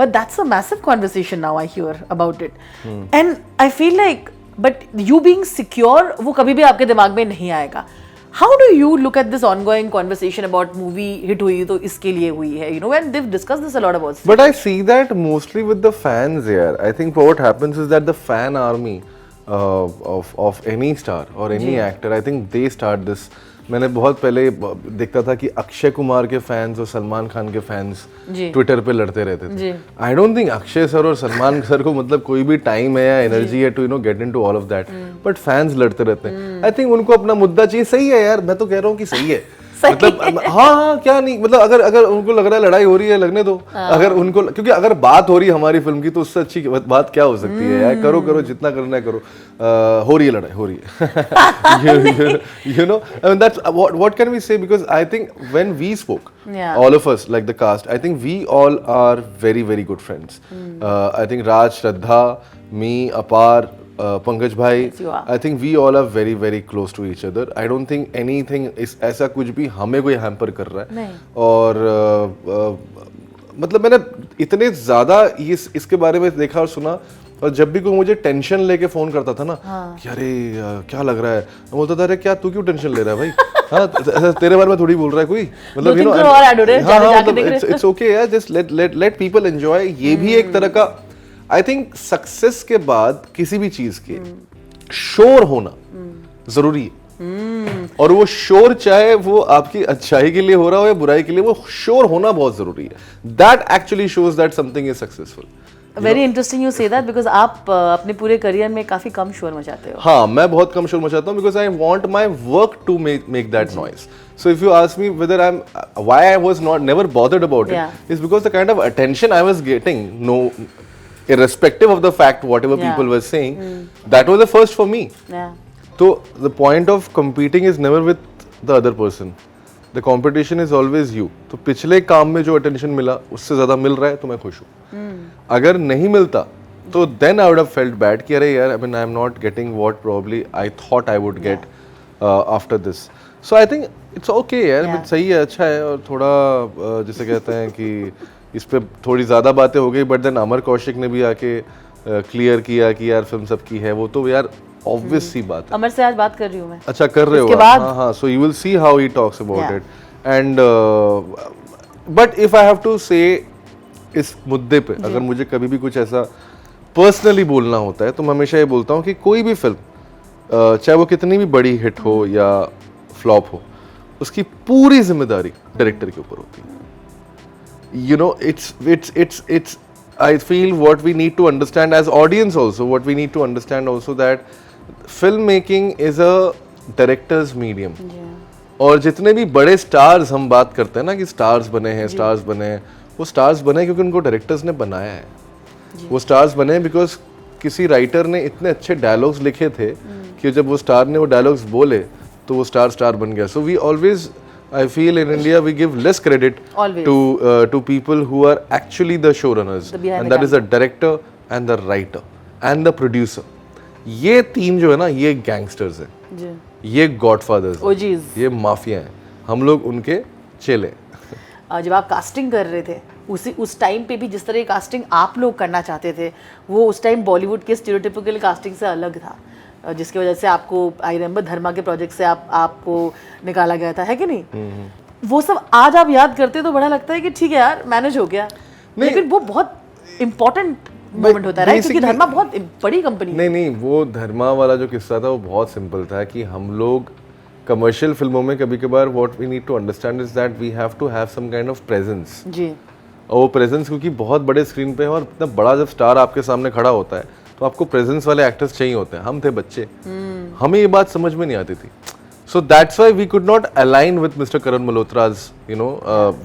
But that's a massive conversation now I hear about it. And I feel like, but you being secure, वो कभी भी आपके दिमाग में नहीं आएगा. How do you look at this ongoing conversation about movie hit हुई तो इसके लिए हुई है? You know, and they've discussed this a lot about. But I see that mostly with the fans here. I think what happens is that the fan army of any star or any actor, I think they start this. मैंने बहुत पहले देखता था कि अक्षय कुमार के fans और सलमान खान के fans Twitter पे लड़ते रहते थे I don't think Akshay sir और सलमान सर को मतलब कोई भी टाइम है या एनर्जी है to you know get into all of that but fans लड़ते रहते हैं आई थिंक उनको अपना मुद्दा चाहिए सही है यार मैं तो कह रहा हूँ कि सही है मतलब हाँ क्या नहीं मतलब अगर उनको लग रहा है लड़ाई हो रही है लगने दो अगर उनको क्योंकि अगर बात हो रही है हमारी फिल्म की तो उससे अच्छी बात क्या हो सकती है यार करो जितना करना है करो हो रही है लड़ाई हो रही है you know I mean that's what can we say because I think when we spoke all of us like the cast I think we all are very very good friends I think Raj Shraddha me Apar Pankaj bhai I think we all are very very close to each other I don't think anything is ऐसा कुछ भी हमें कोई hamper कर रहा है और मतलब मैंने इतने ज़्यादा इसके बारे में देखा और सुना और जब भी कोई मुझे टेंशन लेके फोन करता था ना कि अरे क्या लग रहा है मैं बोलता था अरे क्या तू क्यों टेंशन ले रहा है भाई हाँ तेरे बारे में थोड़ी बोल रहा है कोई मतलब यू नो इट्स ओके यार जस्ट लेट पीपल एंजॉय ये भी एक तरह का आई थिंक सक्सेस के बाद किसी भी चीज के शोर होना जरूरी है और वो शोर चाहे वो आपकी अच्छाई के लिए हो रहा हो या बुराई के लिए वो शोर होना बहुत जरूरी है that actually shows that something is successful very interesting you say that because आप अपने पूरे करियर में काफी कम शोर मचाते हो हाँ मैं बहुत कम शोर मचाता हूँ because I want my work to make that noise so if you ask me whether I'm why I was not never bothered about it is because the kind of attention I was getting irrespective of the fact whatever people were saying that was the first for me so the point of competing is never with the other person the competition is always you तो पिछले काम में जो attention मिला उससे ज़्यादा मिल रहा है तो मैं खुश हूँ अगर नहीं मिलता तो then I would have felt bad कि अरे यार I mean I'm not getting what probably I thought I would get after this so I think it's okay यार सही है अच्छा है और थोड़ा जिसे कहते हैं कि इस पे थोड़ी ज़्यादा बातें हो गई बट देन अमर कौशिक ने भी आके क्लियर किया कि यार फिल्म सबकी है वो तो यार ऑब्वियस सी बात है अमर से आज बात कर रही हूँ मैं अच्छा कर रहे हो हाँ हाँ so you will see how he talks about it and but if I have to say इस मुद्दे पे अगर मुझे कभी भी कुछ ऐसा पर्सनली बोलना होता है तो मैं हमेशा ये बोलता हूँ कि कोई भी फिल्म चाहे वो कितनी भी बड़ी हिट हो या फ्लॉप हो उसकी पूरी जिम्मेदारी डायरेक्टर के ऊपर होती है you know it's I feel what we need to understand as audience also what we need to understand also that filmmaking is a director's medium और जितने भी बड़े स्टार्स हम बात करते हैं ना कि स्टार्स बने हैं स्टार्स बने हैं वो स्टार्स बने क्योंकि उनको डायरेक्टर्स ने बनाया है वो स्टार्स बने बिकॉज किसी राइटर ने इतने अच्छे डायलॉग्स लिखे थे कि जब वो स्टार ने वो डायलॉग्स बोले तो वो स्टार बन गया so we always I feel in India we give less credit to people who are actually the showrunners and that is the director and the writer and the producer. ये तीन जो है ना ये गैंगस्टर्स हैं ये गॉडफादर्स हैं ये माफिया हैं हम लोग उनके चेले जब आप कास्टिंग कर रहे थे उस टाइम पे भी जिस तरह की कास्टिंग आप लोग करना चाहते थे वो उस टाइम बॉलीवुड के स्टीरियोटाइपिकल कास्टिंग से अलग था जिसकी वजह से आपको आई रिमेंबर धर्मा के प्रोजेक्ट से आपको निकाला गया था है कि नहीं वो सब आज आप याद करते तो बड़ा लगता है कि ठीक है यार मैनेज हो गया लेकिन वो बहुत इंपॉर्टेंट मोमेंट होता है क्योंकि धर्मा बहुत बड़ी कंपनी नहीं वो धर्मा वाला जो किस्सा था वो बहुत सिंपल था कि हम लोग कमर्शियल फिल्मों में कभी कभार what we need to understand is that we have to have some kind of presence जी और वो प्रेजेंस क्योंकि बहुत बड़े स्क्रीन पे है और इतना बड़ा जब स्टार आपके सामने खड़ा होता है तो आपको प्रेजेंस वाले एक्टर्स चाहिए होते हैं. हम थे बच्चे, हमें ये बात समझ में नहीं आती थी. So that's why we could not align with Mr. Karan Malhotra's,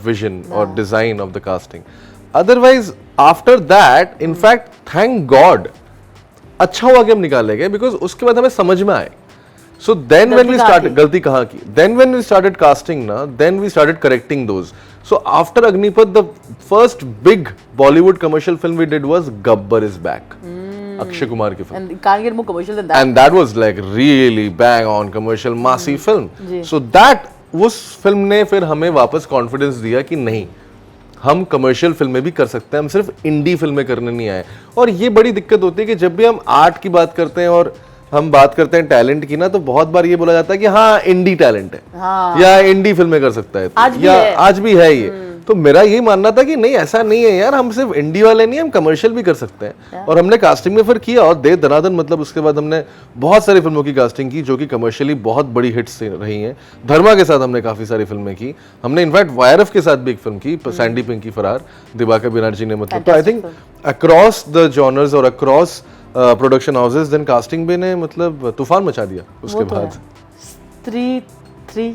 vision or design of the casting. Otherwise, after that, in fact, thank God, अच्छा हुआ कि हम निकाले गए because उसके बाद हमें समझ में आए. So then when we started, गलती कहाँ की? Then when we started casting ना, then we started correcting those. So after Agnipath, the first big Bollywood commercial film we did was Gabbar is Back. Akshay Kumar की film. And it can't get more commercial than that. And that was like really bang on commercial massy film. So that उस film ने फिर हमें वापस confidence दिया कि नहीं, हम कमर्शियल फिल्में भी कर सकते हैं, हम सिर्फ इंडी फिल्में करने नहीं आए. और ये बड़ी दिक्कत होती है कि जब भी हम आर्ट की बात करते हैं और हम बात करते हैं टैलेंट की ना, तो बहुत बार ये बोला जाता है कि हाँ इंडी टैलेंट है, या इंडी फिल्में कर सकता है, आज भी है ये. तो मेरा ये मानना था कि नहीं, ऐसा नहीं है यार, हम सिर्फ इंडी वाले नहीं, हम कमर्शियल भी कर सकते हैं. और हमने कास्टिंग में फिर किया और दे दनादन, मतलब उसके बाद हमने बहुत सारी फिल्मों की कास्टिंग की जो कि कमर्शियली बहुत बड़ी हिट्स रही हैं. धर्मा के साथ हमने काफ़ी सारी फिल्में की. हमने इनफैक्ट YRF के साथ भी एक फिल्म की, सैंडी पिंकी फरार, दिबाकर बनर्जी ने. मतलब तो I think across the genres और across production houses then casting भी ने मतलब तूफान मचा दिया. उसके बाद स्त्री 3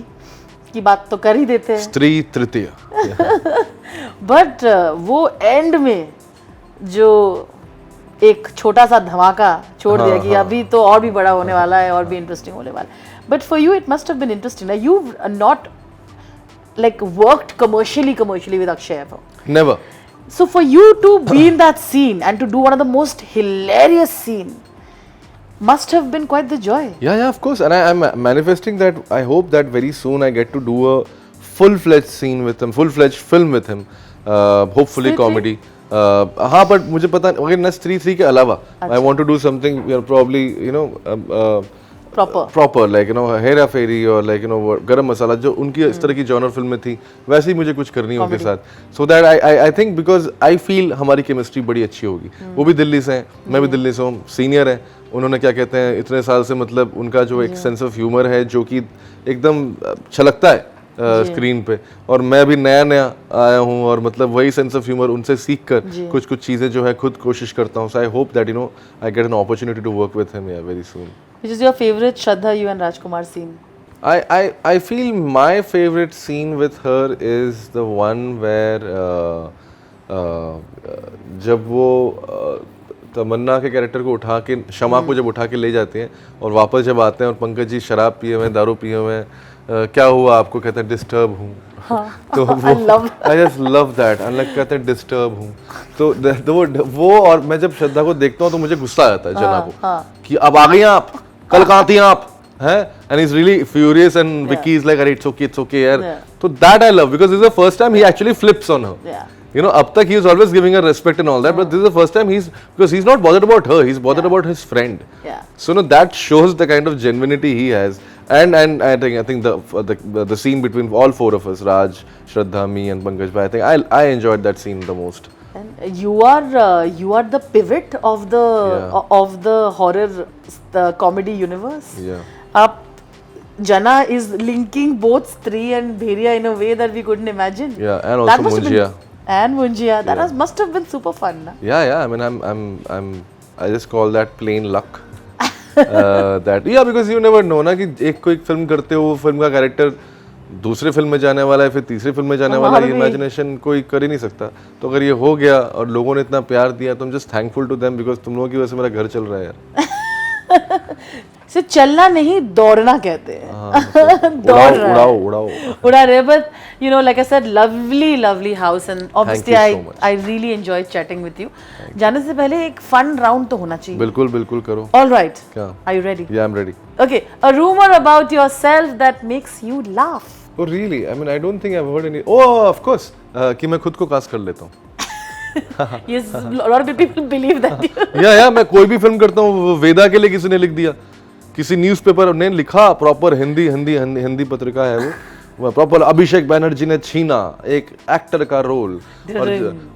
की बात तो कर ही देते हैं, स्त्री तृतीय. बट वो एंड में जो एक छोटा सा धमाका छोड़ दिया कि अभी तो और भी बड़ा होने वाला है और भी इंटरेस्टिंग होने वाला है. But for you it must have been interesting. You not like worked commercially with Akshay ever. Never. So for you to be in that scene and to do one of the most hilarious scene must have been quite the joy. Yeah, of course. And I'm manifesting that. I hope that very soon I get to do a full-fledged scene with him, full-fledged film with him. Hopefully comedy. हाँ, but मुझे पता अगर न स्त्री 3 के अलावा I want to do something, probably proper like Hera फेरी और like गरम मसाला, जो उनकी इस तरह की जॉनर फिल्में थी, वैसे ही मुझे कुछ करनी है उनके साथ. So that I think because I feel हमारी केमिस्ट्री बड़ी अच्छी होगी. वो भी दिल्ली से हैं, मैं भी दिल्ली से हूँ, सीनियर हैं. उन्होंने क्या कहते हैं इतने साल से, मतलब उनका जो एक सेंस ऑफ ह्यूमर है जो कि एकदम छलकता है स्क्रीन पे, और मैं भी नया आया हूँ और मतलब वही सेंस ऑफ ह्यूमर उनसे सीख कर कुछ चीज़ें जो है खुद कोशिश करता हूँ. So I hope that I get an opportunity to work with him very soon. Which is your favorite Shraddha you and Rajkumar scene? I feel my favorite scene with her is the one where जब वो तमन्ना के character को उठा के, शमा को जब उठा के ले जाते हैं और वापस जब आते हैं और पंकज जी शराब पिए हुए, दारू पिए हुए, क्या हुआ आपको, कहते हैं डिस्टर्ब हूँ. तो आई जस्ट लव दैट. अनलाइक कहते हैं डिस्टर्ब हूँ, तो वो और मैं जब श्रद्धा को देखता हूँ तो मुझे गुस्सा आता है जना को कि अब आ गई आप, कल कहाँ थी आप हैं. And is really furious and Vicky is like अरे इट्स ओके यार. तो that I love because this is the first time he actually flips on her. Up tak he was always giving her respect and all that, but this is the first time because he's not bothered about her, he's bothered about his friend. So that shows the kind of genuinity he has, and I think the scene between all four of us, Raj, Shraddha, me, and Pankaj bhai, I think I enjoyed that scene the most. And you are the pivot of the horror, the comedy universe. Up Jana is linking both Stree and Bheriya in a way that we couldn't imagine. Yeah, and also Munjia. And Munjia, that must have been super fun, na? Yeah. I mean, I just call that plain luck. Because you never know ना कि एक कोई film करते हो, वो film का character दूसरे film में जाने वाला है, फिर तीसरी फिल्म में जाने वाला है, इमेजिनेशन कोई कर ही नहीं सकता. तो अगर ये हो गया और लोगों ने इतना प्यार दिया, तो I'm just thankful to them because तुम लोगों की वजह से मेरा घर चल रहा है यार. से चलना नहीं, दौड़ना कहते हैं. उड़ा रहे. But like I said, lovely house, and obviously I really enjoyed chatting with you. जाने से पहले एक fun round तो होना चाहिए. बिल्कुल करो. All right. क्या? Are you ready? Yeah, I'm ready. Okay, a rumor about yourself that makes you laugh. Oh really? I mean, I don't think I've heard any. Oh, of course. कि मैं खुद को कास्ट कर लेता हूँ. Yes, a lot of people believe that. Yeah, मैं कोई भी फिल्म करता हूँ, वेदा के लिए किसी ने लिख दिया, किसी न्यूज़पेपर ने लिखा, प्रॉपर हिंदी पत्रिका है वो प्रॉपर अभिषेक बैनर्जी ने छीना एक एक्टर का रोल,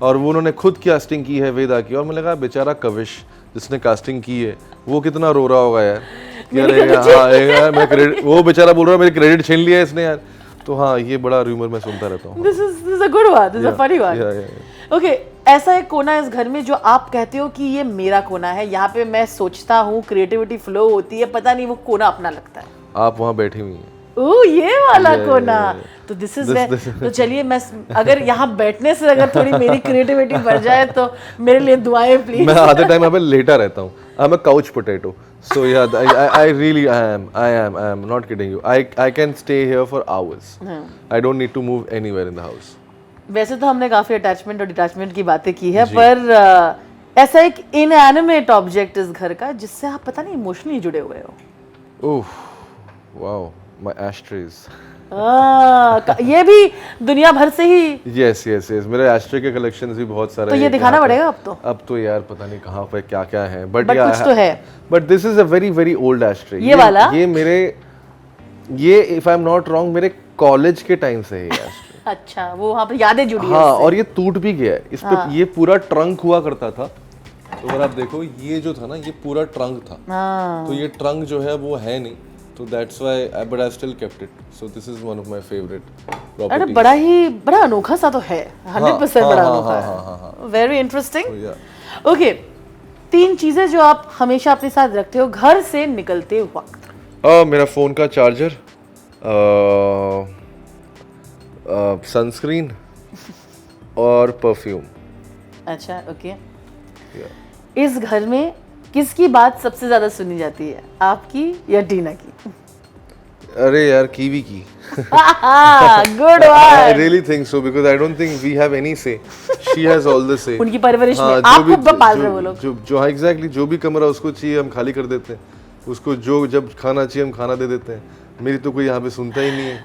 और वो उन्होंने खुद कास्टिंग की है वेदा की. और मैंने कहा बेचारा कविश जिसने कास्टिंग की है वो कितना रो रहा होगा यार. वो बेचारा बोल रहा है मेरे क्रेडिट छीन लिया इसने यार. तो हाँ, ये बड़ा रूमर मैं सुनता रहता हूँ. This is a good one. This is a funny one. Yeah. Okay, ऐसा एक कोना है इस घर में जो आप कहते हो कि ये मेरा कोना है, यहाँ पे मैं सोचता हूँ, क्रिएटिविटी फ्लो होती है, पता नहीं वो कोना अपना लगता है। आप वहाँ बैठी हुई हैं। ओह, ये वाला कोना। तो दिस इज तो चलिए, मैं अगर यहाँ बैठने से अगर थोड़ी मेरी क्रिएटिविटी बढ़ जाए तो मेरे लिए दुआएं प्लीज। मैं आधे टाइम यहाँ पे लेटा रहता हूँ। I am a couch potato, so yeah I really I am not kidding you. I can stay here for hours. I don't need to move anywhere in the house. वैसे तो हमने काफी अटैचमेंट और डिटैचमेंट की बातें की है, पर ऐसा एक इनएनिमेट ऑब्जेक्ट इस घर का जिससे आप पता नहीं इमोशनली जुड़े हुए हो। Oh wow, my ashtrays. ये भी दुनिया भर से ही। यस यस यस, मेरे एस्ट्रे के कलेक्शंस भी बहुत सारे तो ये दिखाना पड़ेगा अब तो। अब तो यार पता नहीं कहाँ पे क्या क्या है, बट कुछ तो है। But this is a very very old ashtray. ये वाला? ये if I am not wrong मेरे कॉलेज के टाइम से है ये एस्ट्रे। अच्छा, वो वहाँ पे यादें जुड़ी है हाँ, इससे। और ये टूट भी गया है। इस पे ये पूरा ट्रंक हुआ करता था, तो अगर आप देखो ये जो था ना, ये पूरा ट्रंक था। तो ये ट्रंक जो है वो है नहीं, तो that's why but I still kept it. So this is one of my favourite properties. अरे बड़ा अनोखा सा तो है, 100% बड़ा अनोखा है। Very interesting. ओके, 3 चीजें जो आप हमेशा अपने साथ रखते हो घर से निकलते वक्त। मेरा फ़ोन का चार्जर, सनस्क्रीन और परफ्यूम। अच्छा, ओके। इस घर में किसकी बात सबसे ज्यादा सुनी जाती है, आपकी या टीना की? अरे यार, कीवी की। Good I one. really think so because I don't think we have any say. She has all the say. उनकी परवरिश हाँ, में जो आप भी- खूब पाल रहे हो वो लोग। जो हाँ एग्जैक्टली, जो भी कमरा उसको चाहिए हम खाली कर देते हैं, उसको जो जब खाना चाहिए हम खाना दे देते हैं। मेरी तो कोई यहाँ पे सुनता ही नहीं है।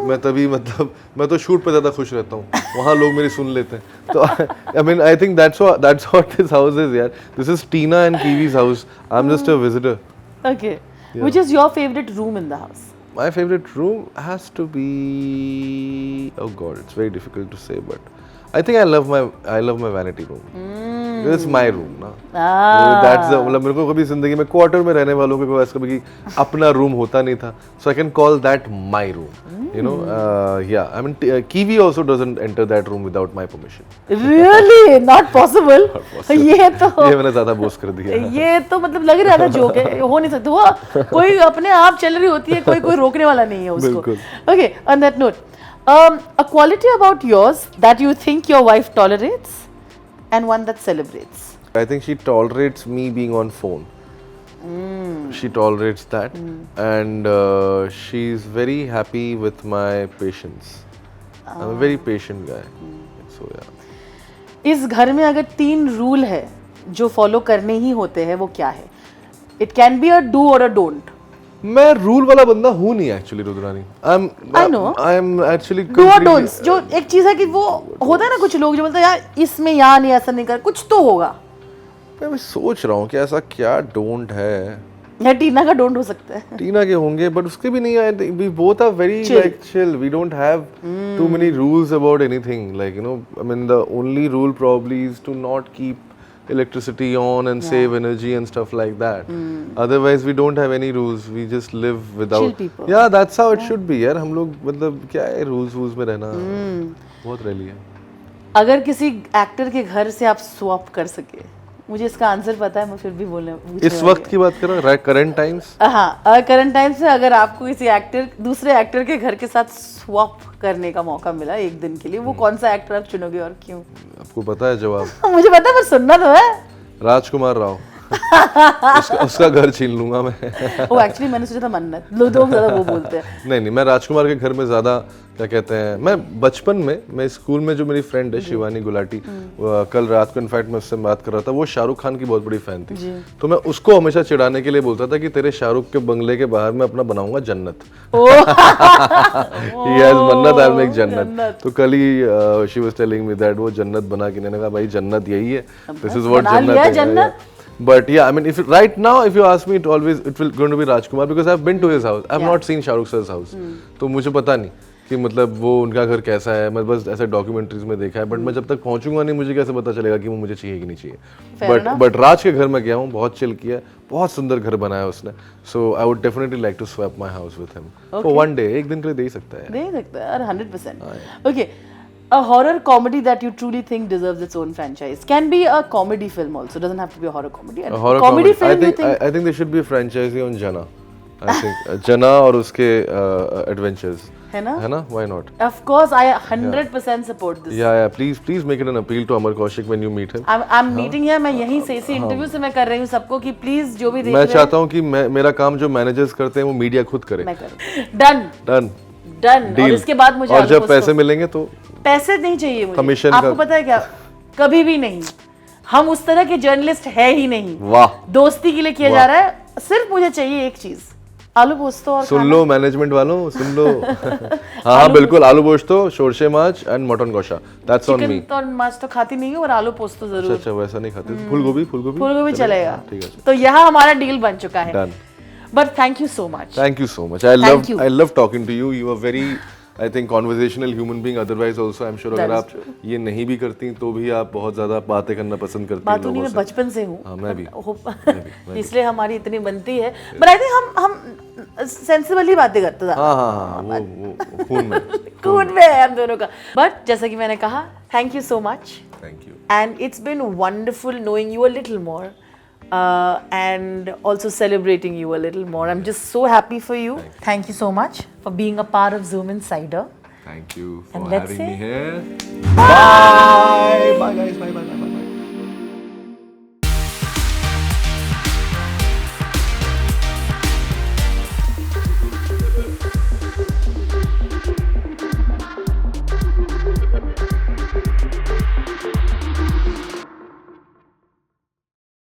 मैं तभी मतलब मैं तो शूट पे ज़्यादा खुश रहता हूँ, वहाँ लोग मेरी सुन लेते हैं। तो I mean I think that's what this house is यार। This is Tina and Kiwi's house. I'm just a visitor. Okay. Which is your favorite room in the house? My favorite room has to be, oh god, it's very difficult to say, but I think I love my vanity room. It's my room ना। That's the मतलब मेरे को कभी जिंदगी में quarter में रहने वालों को ऐसा कभी अपना रूम होता नहीं था, so I can call that my room. You know, yeah. I mean, Kiwi also doesn't enter that room without my permission. Really? Not possible? ये तो ये मैंने ज़्यादा बोस्ट कर दिया। ये तो मतलब लग रहा था जोक है, हो नहीं सकता। वो कोई अपने आप चल रही होती है, कोई रोकने वाला नहीं है उसको। बिल्कुल। Okay, on that note, a quality about yours that you think your wife tolerates and one that celebrates. I think she tolerates me being on phone. She tolerates that, and she's very happy with my patience. I'm a very patient guy. So yeah. इस घर में अगर 3 rule है जो follow करने ही होते हैं, वो क्या है? It can be a do or a don't. मैं रूल वाला बंदा हूँ नहीं actually Rudrani. I know. I'm actually Do or don'ts, जो एक चीज है कि वो होता है ना, कुछ लोग जो बोलते हैं यार इसमें यहाँ नहीं, ऐसा नहीं कर, कुछ तो होगा। मैं सोच रहा हूँ कि ऐसा क्या डोंट है। या टीना का डोंट हो सकता है। टीना के होंगे, बट उसके भी नहीं है। We both are very Chill. like chill. We don't have too many rules about anything. Like, you know, I mean, the only rule probably is to not keep electricity on and save energy and stuff like that. Otherwise, we don't have any rules. We just live without. Chill people. Yeah, that's how it should be. यार हम लोग मतलब क्या है, rules में रहना बहुत rally है। अगर किसी एक्टर के घर से आप स्वैप कर सके, मुझे इसका आंसर पता है, मैं फिर भी पूछने इस वक्त की बात कर रहा हूँ, करंट टाइम्स। हाँ, करंट टाइम से अगर आपको किसी दूसरे एक्टर के घर के साथ स्वैप करने का मौका मिला एक दिन के लिए, वो कौन सा एक्टर आप चुनोगे और क्यों? आपको पता है जवाब? मुझे पता है, पर सुनना तो है। राजकुमार राव। उसका घर छीन लूंगा मैं। वो एक्चुअली मैंने सोचा था मन्नत, लोग ज्यादा वो बोलते हैं। नहीं, मैं राजकुमार के घर में ज़्यादा क्या कहते हैं, मैं बचपन में मैं स्कूल में जो मेरी फ्रेंड है शिवानी गुलाटी, कल रात को इनफैक्ट मैं उससे बात कर रहा था, वो शाहरुख खान की बहुत बड़ी फैन थी। तो मैं उसको हमेशा चिढ़ाने के लिए बोलता था कि तेरे शाहरुख के बंगले के बाहर मैं अपना बनाऊंगा जन्नत। मन्नत, आई मेक जन्नत। तो कल ही she was telling me that वो जन्नत बना के, मैंने कहा भाई जन्नत यही है, दिस इज व्हाट जन्नत है। But yeah, I mean, if right now, if you ask me, it will going to be Rajkumar because I've been to his house. I've not seen Shah Rukh sir's house. तो मुझे पता नहीं कि मतलब वो उनका घर कैसा है। मैं बस ऐसे डॉक्यूमेंट्रीज में देखा है, बट मैं जब तक पहुंचूंगा नहीं, मुझे कैसे पता चलेगा कि वो मुझे चाहिए कि नहीं चाहिए। बट राज के घर में गया हूँ, बहुत चिल किया, बहुत सुंदर घर बनाया उसने। So I would definitely like to swap my house with him for one day. एक दिन के लिए दे ही सकता है। दे सकता है 100%। Okay, A horror comedy that you truly think deserves its own franchise can be a comedy film also. Doesn't have to be a horror comedy. A horror comedy film, I you think think? I think there should be a franchisee on Jana. I think Jana और उसके adventures. है ना? है ना? Why not? Of course, I 100% support this. Yeah, please make it an appeal to Amar Kaushik when you meet him. I'm meeting here. मैं यहीं से इसी इंटरव्यू से मैं कर रही हूँ सबको कि प्लीज जो भी देख मैं रहे चाहता हूँ कि मेरा काम जो मैनेजर्स करते हैं वो मीडिया खुद करे. मैं करूँ. Done. डन. और इसके बाद मुझे और आलू जब पोस्तो- पैसे मिलेंगे तो पैसे नहीं चाहिए मुझे. Commission आपको का- पता है क्या? कभी भी नहीं. हम उस तरह के जर्नलिस्ट है ही नहीं. वाह. दोस्ती के लिए किया जा रहा है. सिर्फ मुझे चाहिए एक चीज, आलू पोस्तो और सुन लो मैनेजमेंट वालों, सुन लो. हाँ बिल्कुल, आलू posto, shorshe maach and mutton kosha. That's on me. Chicken तो माछ तो खाती नहीं हूँ और आलू पोस्तो जरूर. अच्छा वैसा नहीं खाते. फूलगोभी फूलगोभी चलेगा. ठीक है. तो यहाँ हमारा डील बन चुका है. Done. But thank you so much. Thank you so much. Thank you. I love talking to you. You are very, I think, conversational human being. Otherwise, also, I'm sure That अगर is आप true. ये नहीं भी करती तो भी आप बहुत ज्यादा बातें करना पसंद करती हैं बातूनी लोगों मैं से. बचपन से हूँ. हाँ, मैं भी. इसलिए हमारी इतनी बनती है. बट आई थिंक हम सेंसिबली बातें करते थे. हाँ वो खून में. खून में है हम दोनों का. बट जैसा कि मैंने कहा, thank you so much. Thank you. And it's been wonderful knowing you a little more and also celebrating you a little more. I'm just so happy for you. Thank you so much for being a part of Zoom Insider. Thank you for And let's having me say here. Bye. Bye guys. Bye.